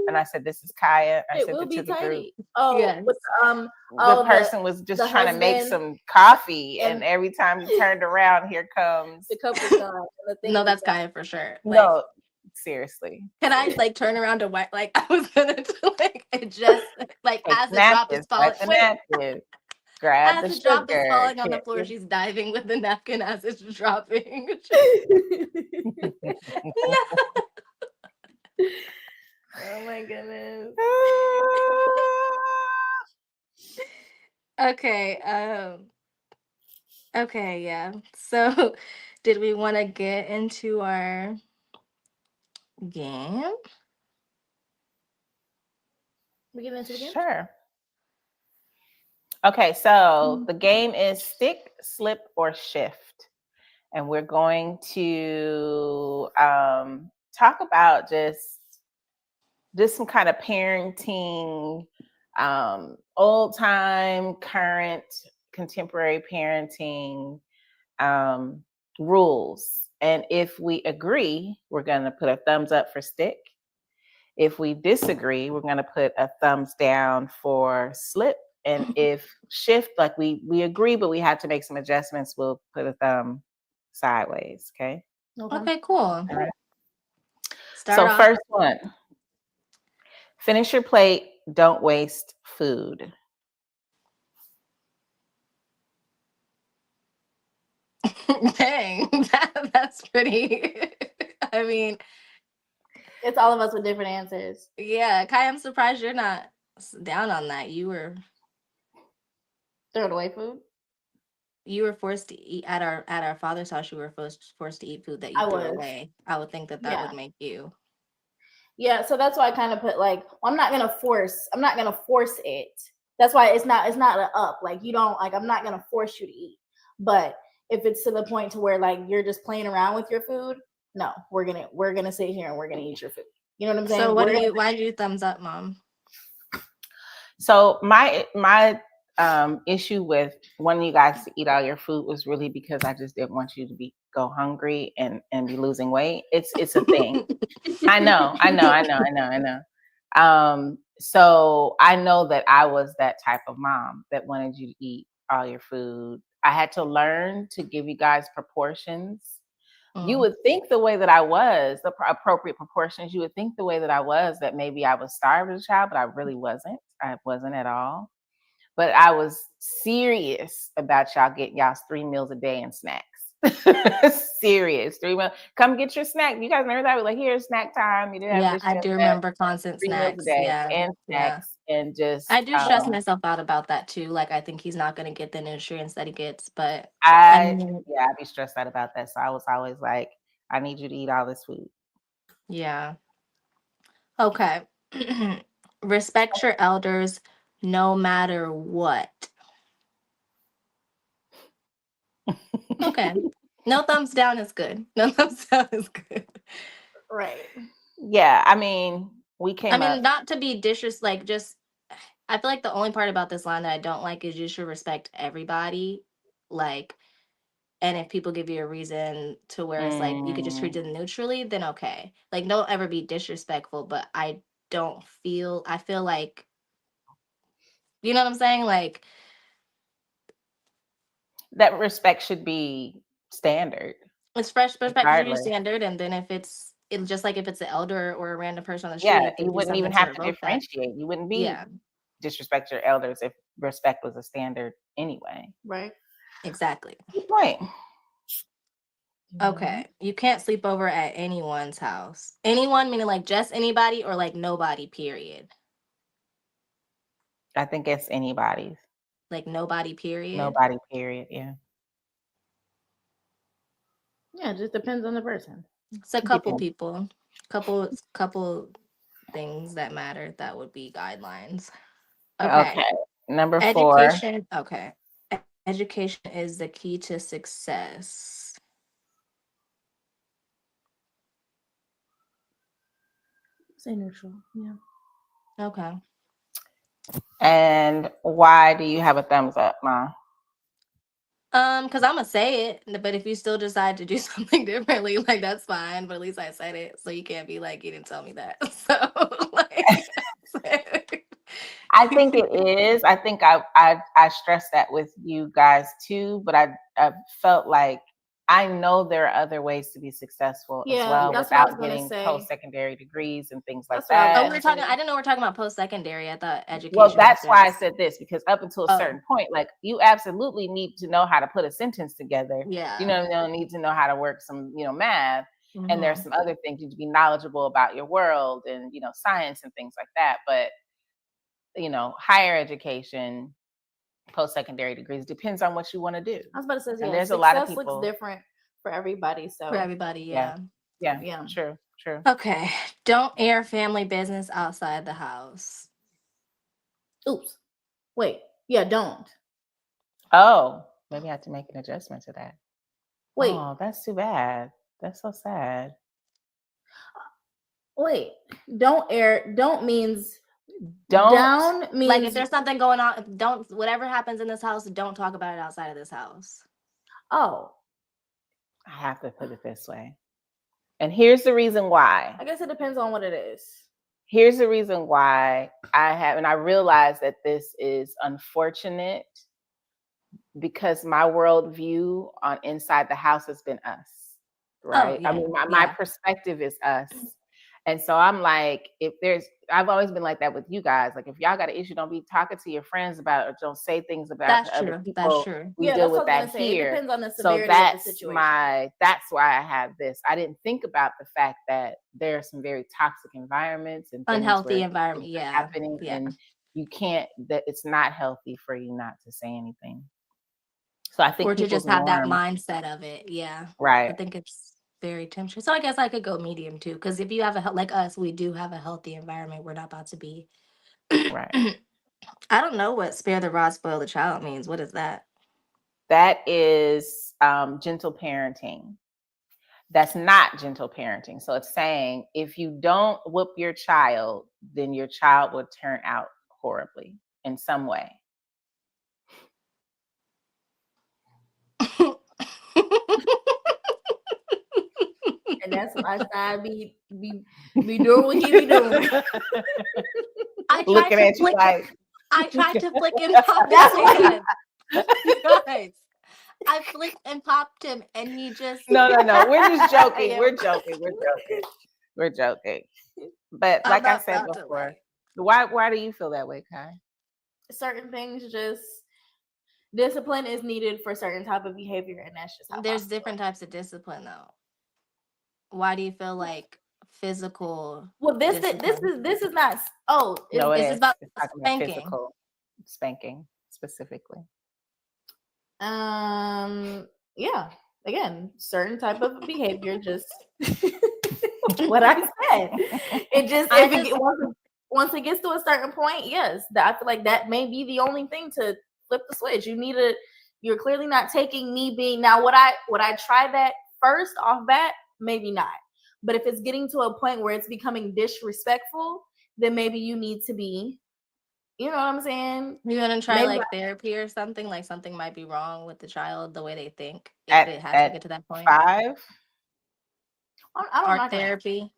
And I said, this is Kaya. I It sent will it to be the group. tiny. Oh, Yes. with The oh person was the just trying to make husband some coffee, and and every time you turned around, here comes the cup was gone and the thing No, was that's Kaya for sure. Like, no, seriously. can I like turn around to wipe? Like, I was gonna like adjust, like Take as the the drop is napkins, wipe falling. the Wait, napkins, grab as the the drop is sugar. falling on the floor, she's diving with the napkin as it's dropping. gone. No. Oh my goodness. Okay. Okay. Yeah. So, did we want to get into our game? We get into the game? Sure. Okay, so the game is stick, slip, or shift. And we're going to talk about just some kind of parenting, old time, current, contemporary parenting rules. And if we agree, we're going to put a thumbs up for stick. If we disagree, we're going to put a thumbs down for slip. And if shift, like we agree, but we have to make some adjustments, we'll put a thumb sideways. Okay. Okay. Okay. Cool. All right. Start So off. first one, finish your plate. Don't waste food. Dang, that's pretty. I mean, It's all of us with different answers. yeah, Kai, I'm surprised you're not down on that. Throw it away food. You were forced to eat at our father's house. You were forced to eat food that you I threw was. away. I would think that that Yeah. would make you. Yeah, so that's why I kind of put like, well, I'm not gonna force it. That's why it's not an up. Like you don't like I'm not gonna force you to eat. But if it's to the point to where like you're just playing around with your food, no, we're gonna sit here and we're gonna eat your food. You know what I'm So saying? what We're do gonna you? Why do you thumbs up, Mom? So my issue with wanting you guys to eat all your food was really because I just didn't want you to go hungry and be losing weight. It's a thing. I know. So I know that I was that type of mom that wanted you to eat all your food. I had to learn to give you guys proportions. You would think the way that I was, the appropriate proportions, you would think the way that I was, that maybe I was starved as a child, but I really wasn't. I wasn't at all. But I was serious about y'all getting y'all's 3 meals a day and snacks. Serious. 3 meals. Come get your snack. You guys remember that? We're like, here's snack time. You didn't have Yeah, this, I just do that. remember constant 3 meals a snacks. day Yeah, and yeah. snacks and just I do stress myself out about that too. Like I think he's not going to get the nutrients that he gets, but I mean, I'd be stressed out about that. So I was always like, I need you to eat all this food. yeah. Okay. Respect your elders no matter what. Okay. No thumbs down is good. No thumbs down is good. right. Yeah, I mean, we I came mean, up. not to be like just I feel like the only part about this line that I don't like is you should respect everybody. Like, and if people give you a reason to where it's like you could just treat them neutrally, then okay. Like, don't ever be disrespectful, but I feel like, you know what I'm saying? Like, That respect should be standard, it's fresh respect should be regardless. standard. And then if it's just like if it's an elder or a random person on the street, Yeah, if they you do wouldn't even something to have to revoke that, differentiate. You wouldn't be yeah, disrespect your elders if respect was a standard anyway. Right. exactly. Good point. Okay. You can't sleep over at anyone's house. Anyone meaning like just anybody or like nobody, period. I think it's anybody's. Like nobody, period. Nobody, period. Yeah. Yeah, it just depends on the person. It's a couple Depends. people, couple things that matter. That would be guidelines. Okay. Okay. Number 4. Education. Okay. Education is the key to success. Say neutral. Yeah. Okay. And why do you have a thumbs up, Ma? Because I'm gonna say it, but if you still decide to do something differently, like that's fine. But at least I said it, so you can't be like you didn't tell me that. So like, I think it is. I think I stressed that with you guys too, but I felt like I know there are other ways to be successful as Yeah, well that's what I was without gonna getting say. post-secondary degrees and things like That's what I was that. oh, gonna we were say. talking. I didn't know we are talking about post secondary. I thought Well, education was that's why I just. said this, because up until a Oh, certain point, like you absolutely need to know how to put a sentence together. yeah. You need to know how to work some, math. And there's Mhm. some other things you need to be knowledgeable about your world and, science and things like that. But, higher education, post-secondary degrees depends on what you want to do. I was about to say, And yeah, there's a lot of success looks people. different for everybody. For So everybody, Yeah. yeah. Yeah. True. Okay. Don't air family business outside the house. oops. Wait. Yeah, don't. Oh, maybe I have to make an adjustment to that. Wait. Oh, that's too bad. That's so sad. Wait. Don't means Don't. down means Like if there's something going on, don't whatever happens in this house, don't talk about it outside of this house. oh. I have to put it this way. And here's the reason why. I guess it depends on what it is. Here's the reason why and I realize that this is unfortunate because my worldview on inside the house has been us, right? yeah, I mean, my yeah. perspective is us. And so I'm like, I've always been like that with you guys. Like, if y'all got an issue, don't be talking to your friends about it, or don't say things about That's to other true. people. That's true. We Yeah, deal that's what with I was that gonna say. It here. depends on the So severity of the situation. that's why I have this. I didn't think about the fact that there are some very toxic environments and things Unhealthy where environment. things are Yeah. happening, Yeah. and you can't. That it's not healthy for you not to say anything. So I think Or to people's just have that norm, mindset of it. Yeah. I right? think it's very temperature. So I guess I could go medium too, because if you have like us, we do have a healthy environment. We're not about to be. Right. I don't know what spare the rod, spoil the child means. What is that? That is gentle parenting. That's not gentle parenting. So it's saying if you don't whoop your child, then your child will turn out horribly in some way. And that's my side be doing what he be doing. I tried Looking to at you flick. like I tried to flick and pop his That's what hand. You guys, I flicked and popped him, and he just. no. We're just joking. Yeah. We're joking. We're joking. We're joking. But I'm like I not said about to, before, like, why do you feel that way, Kai? Certain things just discipline is needed for certain type of behavior, and that's just how there's I different types of discipline, though. Why do you feel like physical Well, this discipline? is not. Oh, No, it This is is. about It's talking about spanking. physical spanking specifically. Yeah. Again, certain type of behavior, just what I said. It just once it gets to a certain point, yes, I feel like that may be the only thing to flip the switch. You're clearly not taking me being now. Would I try that first off bat? Maybe not. But if it's getting to a point where it's becoming disrespectful, then maybe you need to be, you know what I'm saying? You're gonna try Maybe like therapy or something. Like something might be wrong with the child, the way they think, if At it has to get to that point. 5. I don't Art know. therapy.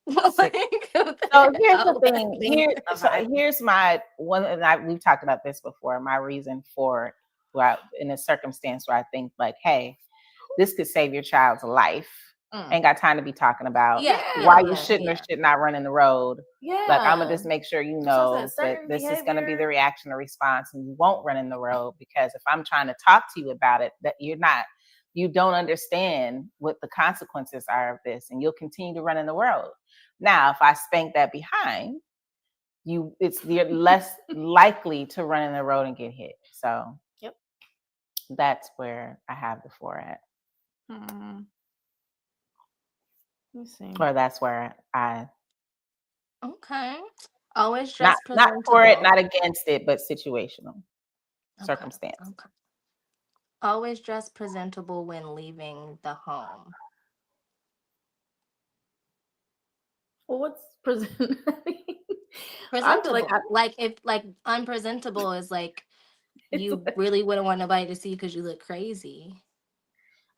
Six. So here's the thing. Here's my one, and we've talked about this before. My reason for, well, in a circumstance where I think like, hey, this could save your child's life. Ain't got time to be talking about why you shouldn't or should not run in the road. Yeah. Like I'm gonna just make sure you know that this is gonna be the reaction or response, and you won't run in the road, because if I'm trying to talk to you about it, that you don't understand what the consequences are of this, and you'll continue to run in the road. Now, if I spank that behind, you're less likely to run in the road and get hit. So that's where I have the 4 at. Let's see. Or that's where I Okay. Always dress not presentable. for it, not against it, but situational circumstance. Okay. Always dress presentable when leaving the home. Well, what's presentable? Presentable. If unpresentable is like you really wouldn't want nobody to see because you look crazy.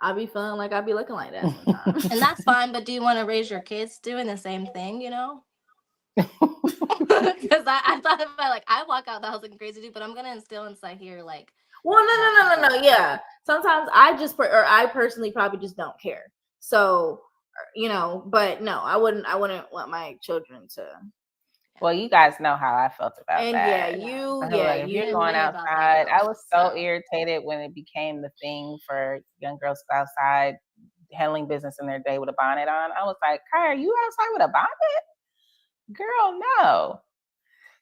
I be feeling like I be looking like that sometimes. And that's fine, but do you want to raise your kids doing the same thing, Because I thought about like I walk out the house looking crazy too, but I'm gonna instill inside here like. Well, no. Yeah, sometimes I personally probably just don't care. So, but no, I wouldn't want my children to. Well, you guys know how I felt about and that. If you're going outside, I was so irritated when it became the thing for young girls to go outside handling business in their day with a bonnet on. I was like, Kai, are you outside with a bonnet? Girl, no.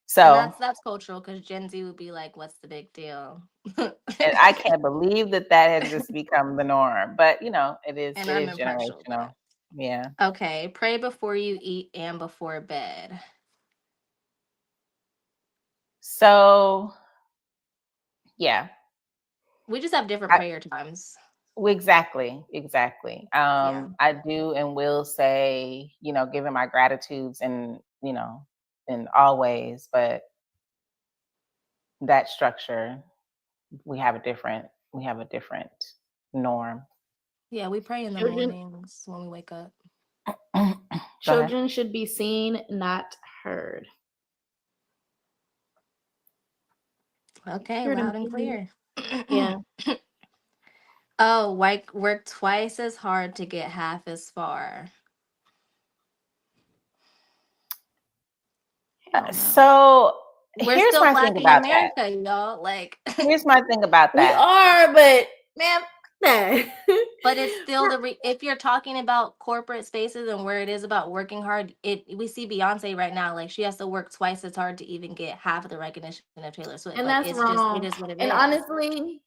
So that's cultural, because Gen Z would be like, what's the big deal? And I can't believe that has just become the norm. But it is generational. Yeah. Okay. Pray before you eat and before bed. So yeah. We just have different prayer times. Exactly. I do and will say, giving my gratitudes and in all ways, but that structure, we have a different norm. Yeah, we pray in the mornings when we wake up. Children should be seen, not heard. Okay, loud and clear. Yeah. Oh, work twice as hard to get half as far. So we're still Black in America, y'all. Like, here's my thing about that. We are, but man, but it's still if you're talking about corporate spaces and where it is about working hard, we see Beyonce right now, like she has to work twice as hard to even get half of the recognition of Taylor Swift. And like, that's wrong. It is what it and is. honestly,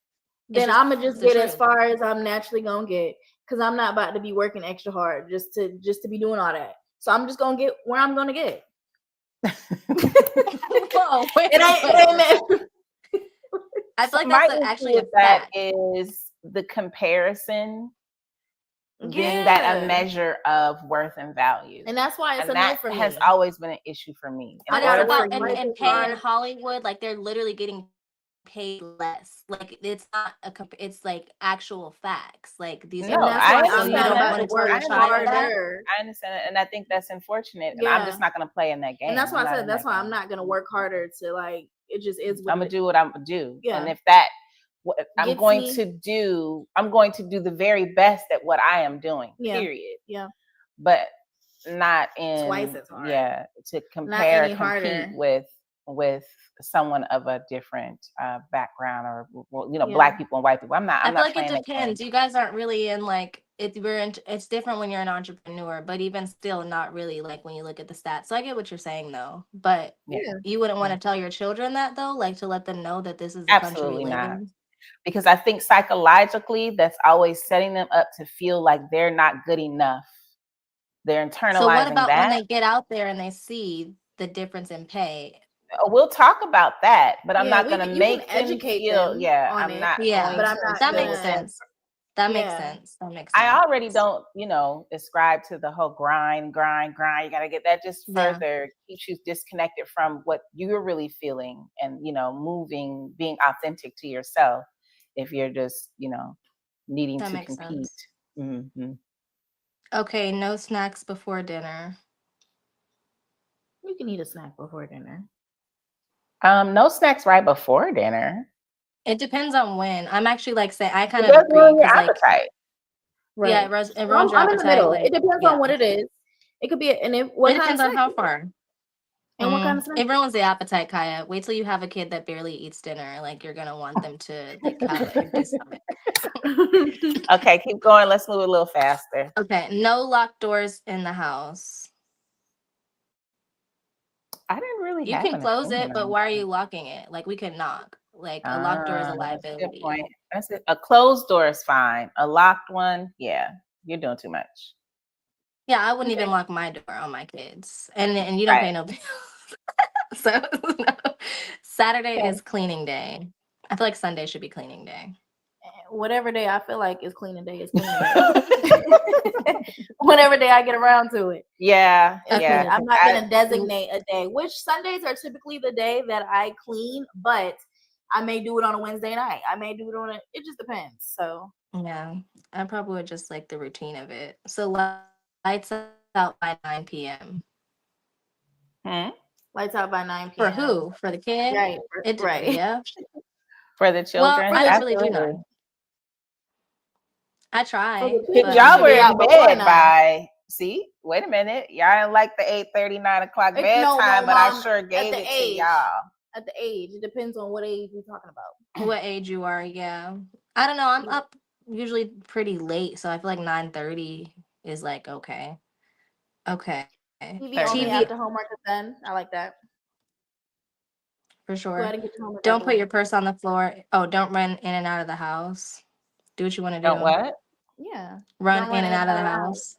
then I'm gonna just get as far as I'm naturally gonna get. because I'm not about to be working extra hard just to be doing all that. So I'm just gonna get where I'm gonna get. Whoa, wait, I feel like my that's issue actually a with that fact. is the comparison being that a measure of worth and value. And that's why it's and a that no for me. has always been an issue for me. I know about and pay in Hollywood, like they're literally getting paid less. Like it's not it's like actual facts. Like these No, are I facts. So you understand don't that. want to tell I your child understand that. I understand it, and I think that's unfortunate. And I'm just not going to play in that game. And that's why I'm I not said in that's that why game. I'm not gonna work harder to like it just is what I'm it gonna do what I'm gonna do. Yeah. And if that I'm Gets going me- to do I'm going to do the very best at what I am doing. Yeah. Period. Yeah. But not in Twice as hard. Yeah, to Not compare any compete harder. with someone of a different background, or you know, Yeah. black people and white people. I'm I not feel like it playing that game. depends. You guys aren't really in like it's different when you're an entrepreneur, but even still not really like when you look at the stats. So I get what you're saying though. But Yeah. you wouldn't want to tell your children that though, like to let them know that this is the country we Absolutely live not. in. Because I think psychologically that's always setting them up to feel like they're not good enough. They're internalizing So what about when that. they get out there and they see the difference in pay? We'll talk about that, but I'm Yeah, not we going to can- you make can them educate feel. them Yeah, on I'm it, not Yeah, going but I'm to not that instill makes with them. sense. That makes Yeah. sense. That makes I sense. already don't, ascribe to the whole grind. You got to get that. Just Yeah. further keeps you disconnected from what you're really feeling, and moving, being authentic to yourself. If you're just, needing That to makes compete. sense. Mm-hmm. Okay, no snacks before dinner. You can eat a snack before dinner. No snacks right before dinner. It depends on when. I'm actually like say I kind It of does agree ruin your because like appetite. Right. yeah, it ruins your I'm in the appetite. middle. Like It depends yeah. on what it is. It could be what It kind of depends on snack how it is. far. And what kind of snack? It ruins the appetite, Kaya. Wait till you have a kid that barely eats dinner. Like you're gonna want them to like have an empty stomach. Okay, keep going. Let's move a little faster. Okay, no locked doors in the house. I didn't really You have can an close opinion it, but on why are that. you locking it? Like we can knock. Like a locked door is a That's a good liability. point. That's it. A closed door is fine. A locked one, yeah, you're doing too much. Yeah, I wouldn't even lock my door on my kids, and you don't pay no bills. So no. Saturday Okay. is cleaning day. I feel like Sunday should be cleaning day. Whatever day I feel like is cleaning day is cleaning day. Whatever day I get around to it. Yeah, Okay. yeah. I'm not gonna designate a day. Which Sundays are typically the day that I clean, but I may do it on a Wednesday night. I may do it on it just depends. So Yeah, I probably would just like the routine of it. So lights out by 9 p.m. Lights out by 9 For p.m. who? For the kid? Right. Right. Yeah. For the children. Well, I don't really do Absolutely. none. I try. If But y'all I were mean, in bed by, wait a minute. Y'all didn't like the 8:30, 9 o'clock bedtime, but I sure gave it to y'all. At the age, it depends on what age we're talking about. what age you are, yeah. I don't know. I'm up usually pretty late, so I feel like 9:30 is like okay. Okay. TV only after homework is done. I like that. For sure. Go ahead and get your homework. Don't put your purse on the floor. Oh, don't run in and out of the house. Do what you want to do. Don't what? Yeah. Run in and out of the house.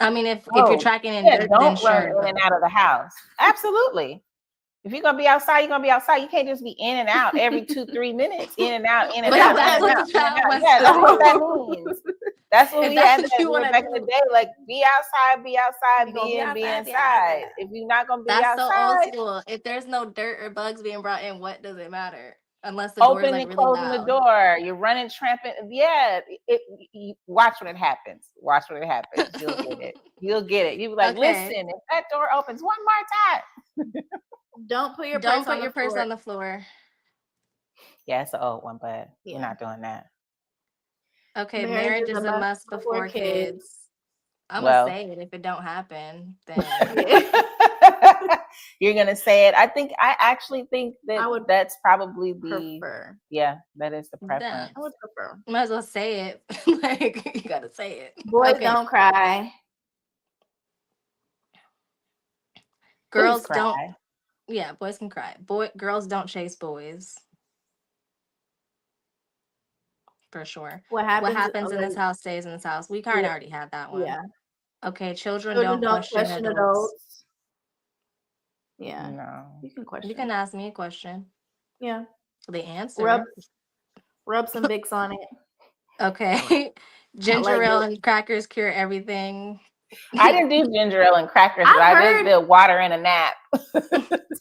I mean, if you're tracking in dirt, don't then run sure. in and out of the house. Absolutely. If you're gonna be outside, you're gonna be outside. You can't just be in and out every 2-3 minutes. In and out, in and But out. that's what the child wants Yeah, to that's what do. that means. That's what If we that's had what you wanna back in the do. day. Like, be outside, be Be inside. If you're not gonna be That's so old outside, school. If there's no dirt or bugs being brought in, what does it matter? Unless the door is open like and really closing the loud. door. You're running, tramping. Yeah, you watch when it happens. Watch when it happens. You'll get it. You'll get it. You'll be like, Okay. listen, if that door opens one more time. Don't put your purse on the floor. Yeah, it's an old one, but we're not doing that. Okay, marriage is a must before kids. I'm gonna say it if it don't happen, then you're gonna say it. I actually think that that's probably the prefer. Yeah, that is the preference. I would prefer. Might as well say it. Like you gotta say it. Boys don't cry. Girls cry. don't. Yeah, boys can cry. Girls don't chase boys. for sure. What What happens? happens in this Like, house stays in this house. We kind yeah, of already had that one. yeah. Okay, children Children don't don't question question adults. adults. Yeah, No. you can You question. can ask me a question. Yeah, The answer. rub some Vicks on it. Okay. Ginger like ale it. and crackers cure everything. I didn't do ginger ale and crackers, but I I just heard did water and a nap.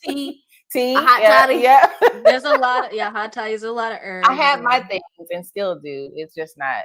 tea, Tea, a hot yeah, toddy. yeah. There's a lot of hot ties, a lot of herbs. I have my and- things and still do. It's just not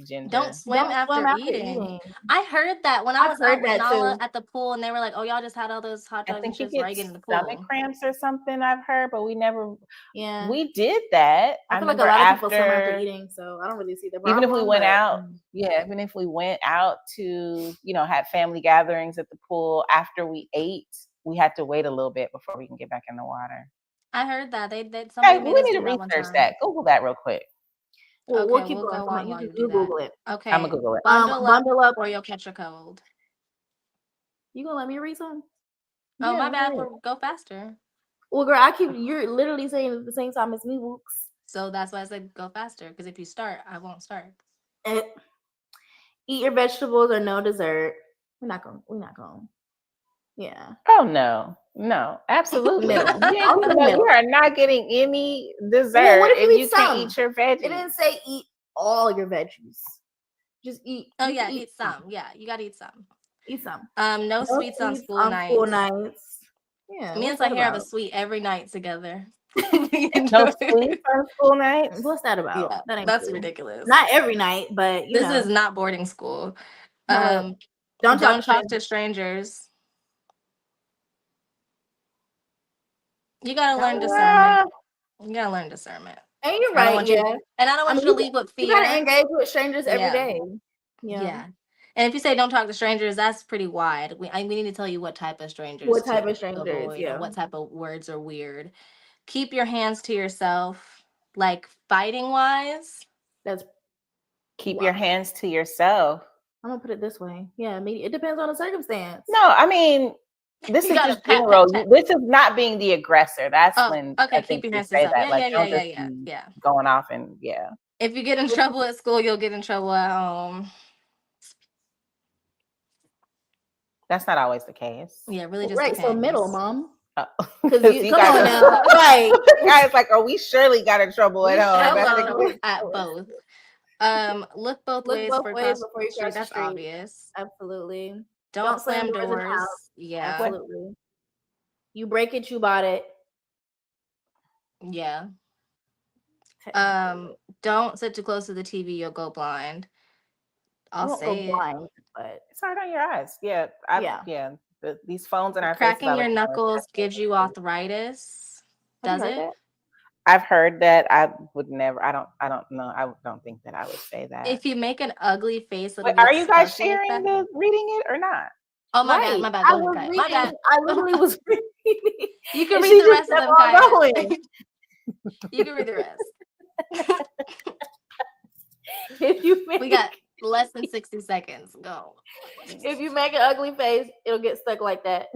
ginger. Don't swim Don't after swim after eating. eating. I heard that when I I've was heard out with that Nala too. at the pool, and they were like, "Oh, y'all just had all those hot I dogs and think you chips right get getting in the stomach pool." cramps or something. I've heard, but we never. Yeah, We did that. I I feel like a remember lot of people swim after after, eating, so I don't really see the even if problem. we went but- out, yeah, even if we went out to, had family gatherings at the pool after we ate, we had to wait a little bit before we can get back in the water. I heard that they Hey, somebody we made us need do to that one research time. that. Google that real quick. Well, Okay, we'll keep we'll going. go Come on, on you while can you do that. Google it. Okay, I'm gonna Google it. bundle up or you'll catch a cold. You gonna let me read some? Oh, Yeah, my bad. go ahead. We'll go faster. Well, girl, you're literally saying it at the same time as me, Wooks. So that's why I said go faster. Because if you start, I won't start. Eat your vegetables or no dessert. We're not going. Yeah. Oh no, absolutely. Middle. We are not getting any dessert Well, what if you if eat you can't some? eat your veggies. It didn't say eat all your veggies. Just eat. Oh you yeah, can eat some. Yeah, you gotta eat some. Eat some. No sweets on sweets school nights. Yeah. Me and what's that Sahir have a about? sweet every night together. No sweets on school nights. What's that about? Yeah, That ain't that's cool. ridiculous. Not every night, but This is not boarding school. Don't Don't talk to strangers. You gotta learn discernment. You gotta learn discernment. And you're I don't right, want yeah. you, and I don't want you to leave with You fear. gotta engage with strangers every Yeah. day. Yeah. And if you say don't talk to strangers, that's pretty wide. We need to tell you what type of strangers. What type to of strangers? avoid Yeah. and what type of words are weird. Keep your hands to yourself. Like fighting wise. That's Keep your hands to yourself. I'm gonna put it this way. Yeah, I mean, it depends on the circumstance. No, I mean, this is just general. This is not being the aggressor. That's when I keep think your we hands to say yourself. that. Like, don't just be going off and If you get in trouble at school, you'll get in trouble at home. That's not always the case. Yeah, really just right. depends. So middle, mom. Because you come on now, right? Guys, like, we surely got in trouble at home. At both. Look both ways before you cross the street. That's obvious. Absolutely. Don't slam doors. Yeah. Absolutely. You break it, you bought it. Yeah. Don't sit too close to the TV, you'll go blind. I'll say go blind, but it's hard on your eyes. Yeah. These phones in our cracking your knuckles gives you arthritis. Does it? I've heard that. I would never. I don't know. I don't think that I would say that. If you make an ugly face, are you guys sharing the reading it or not? Oh, my bad. My bad. My bad. I literally was reading. You can read the rest of them, guys. You can read the rest. We got less than 60 seconds. Go. If you make an ugly face, it'll get stuck like that.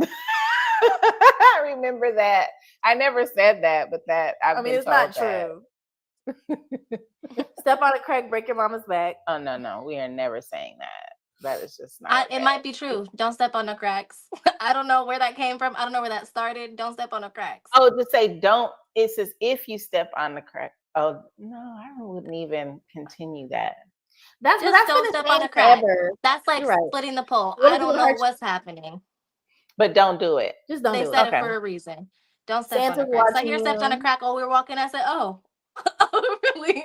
I remember that. I never said that, but it's not true. Step on a crack, break your mama's back. Oh no, we are never saying that. That is just not. It might be true. Don't step on the cracks. I don't know where that came from. I don't know where that started. Don't step on the cracks. Oh, to say don't. It says if you step on the crack. Oh no, I wouldn't even continue that. That's don't step on the crack. That's like splitting the pole. I don't know what's happening. But don't do it. Just don't do it. They said it for a reason. Don't step on the crack. So here stepped on a crack. Oh, we were walking. I said, oh. Oh, really?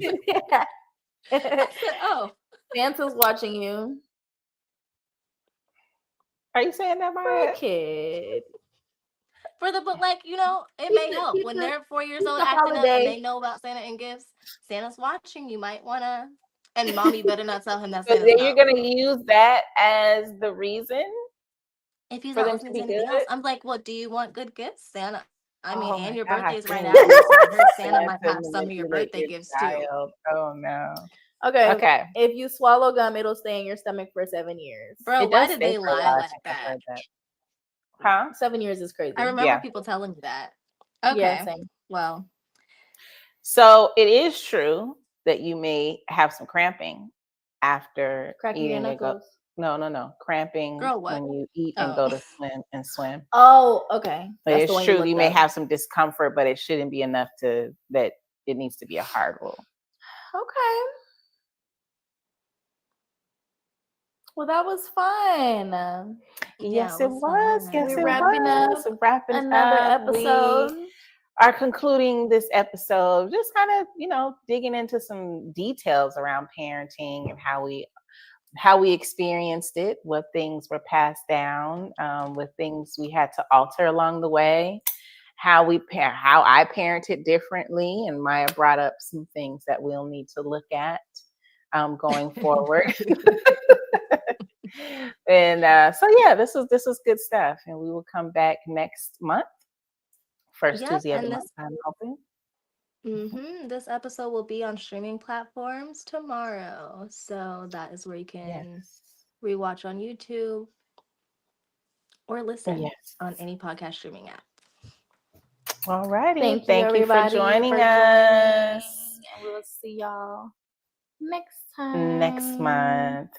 Yeah. I said, oh. Santa's watching you. Are you saying that, my kid? But like, it may help when they're 4 years old acting up and they know about Santa and gifts. Santa's watching. You might wanna. And mommy better not tell him that. So then you're gonna use that as the reason. If he's not listening to anything else, I'm like, well, do you want good gifts, Santa? I mean, and your birthday is right after. So I heard Santa might have some of your birthday gifts too. Oh no. Okay. If you swallow gum, it'll stay in your stomach for 7 years. Bro, why did they lie like that? Huh? 7 years is crazy. I remember people telling me that. Okay. Yeah, same. Well. So it is true that you may have some cramping after Cracking your eating and go. knuckles. No. Cramping Girl, what? when you eat and Oh. go to swim and swim. Oh, okay. But That's it's the one true you looked may up. have some discomfort, but it shouldn't be enough that it needs to be a hard rule. Okay. Well, that was fun. Yes, Yeah, it was was. fun. Yes, We're it wrapping up was. Wrapping another up. episode. We are concluding this episode, just kind of, digging into some details around parenting and how we experienced it, what things were passed down, what things we had to alter along the way, how I parented differently, and Maya brought up some things that we'll need to look at going forward. And so yeah, this was good stuff, and we will come back next month, first Yep, Tuesday of the and month. I'm hoping. this episode will be on streaming platforms tomorrow. So that is where you can Yes. rewatch on YouTube or listen Yes. on any podcast streaming app. All righty. Thank you, Thank you for everybody, joining for us and we'll see y'all next next time. month.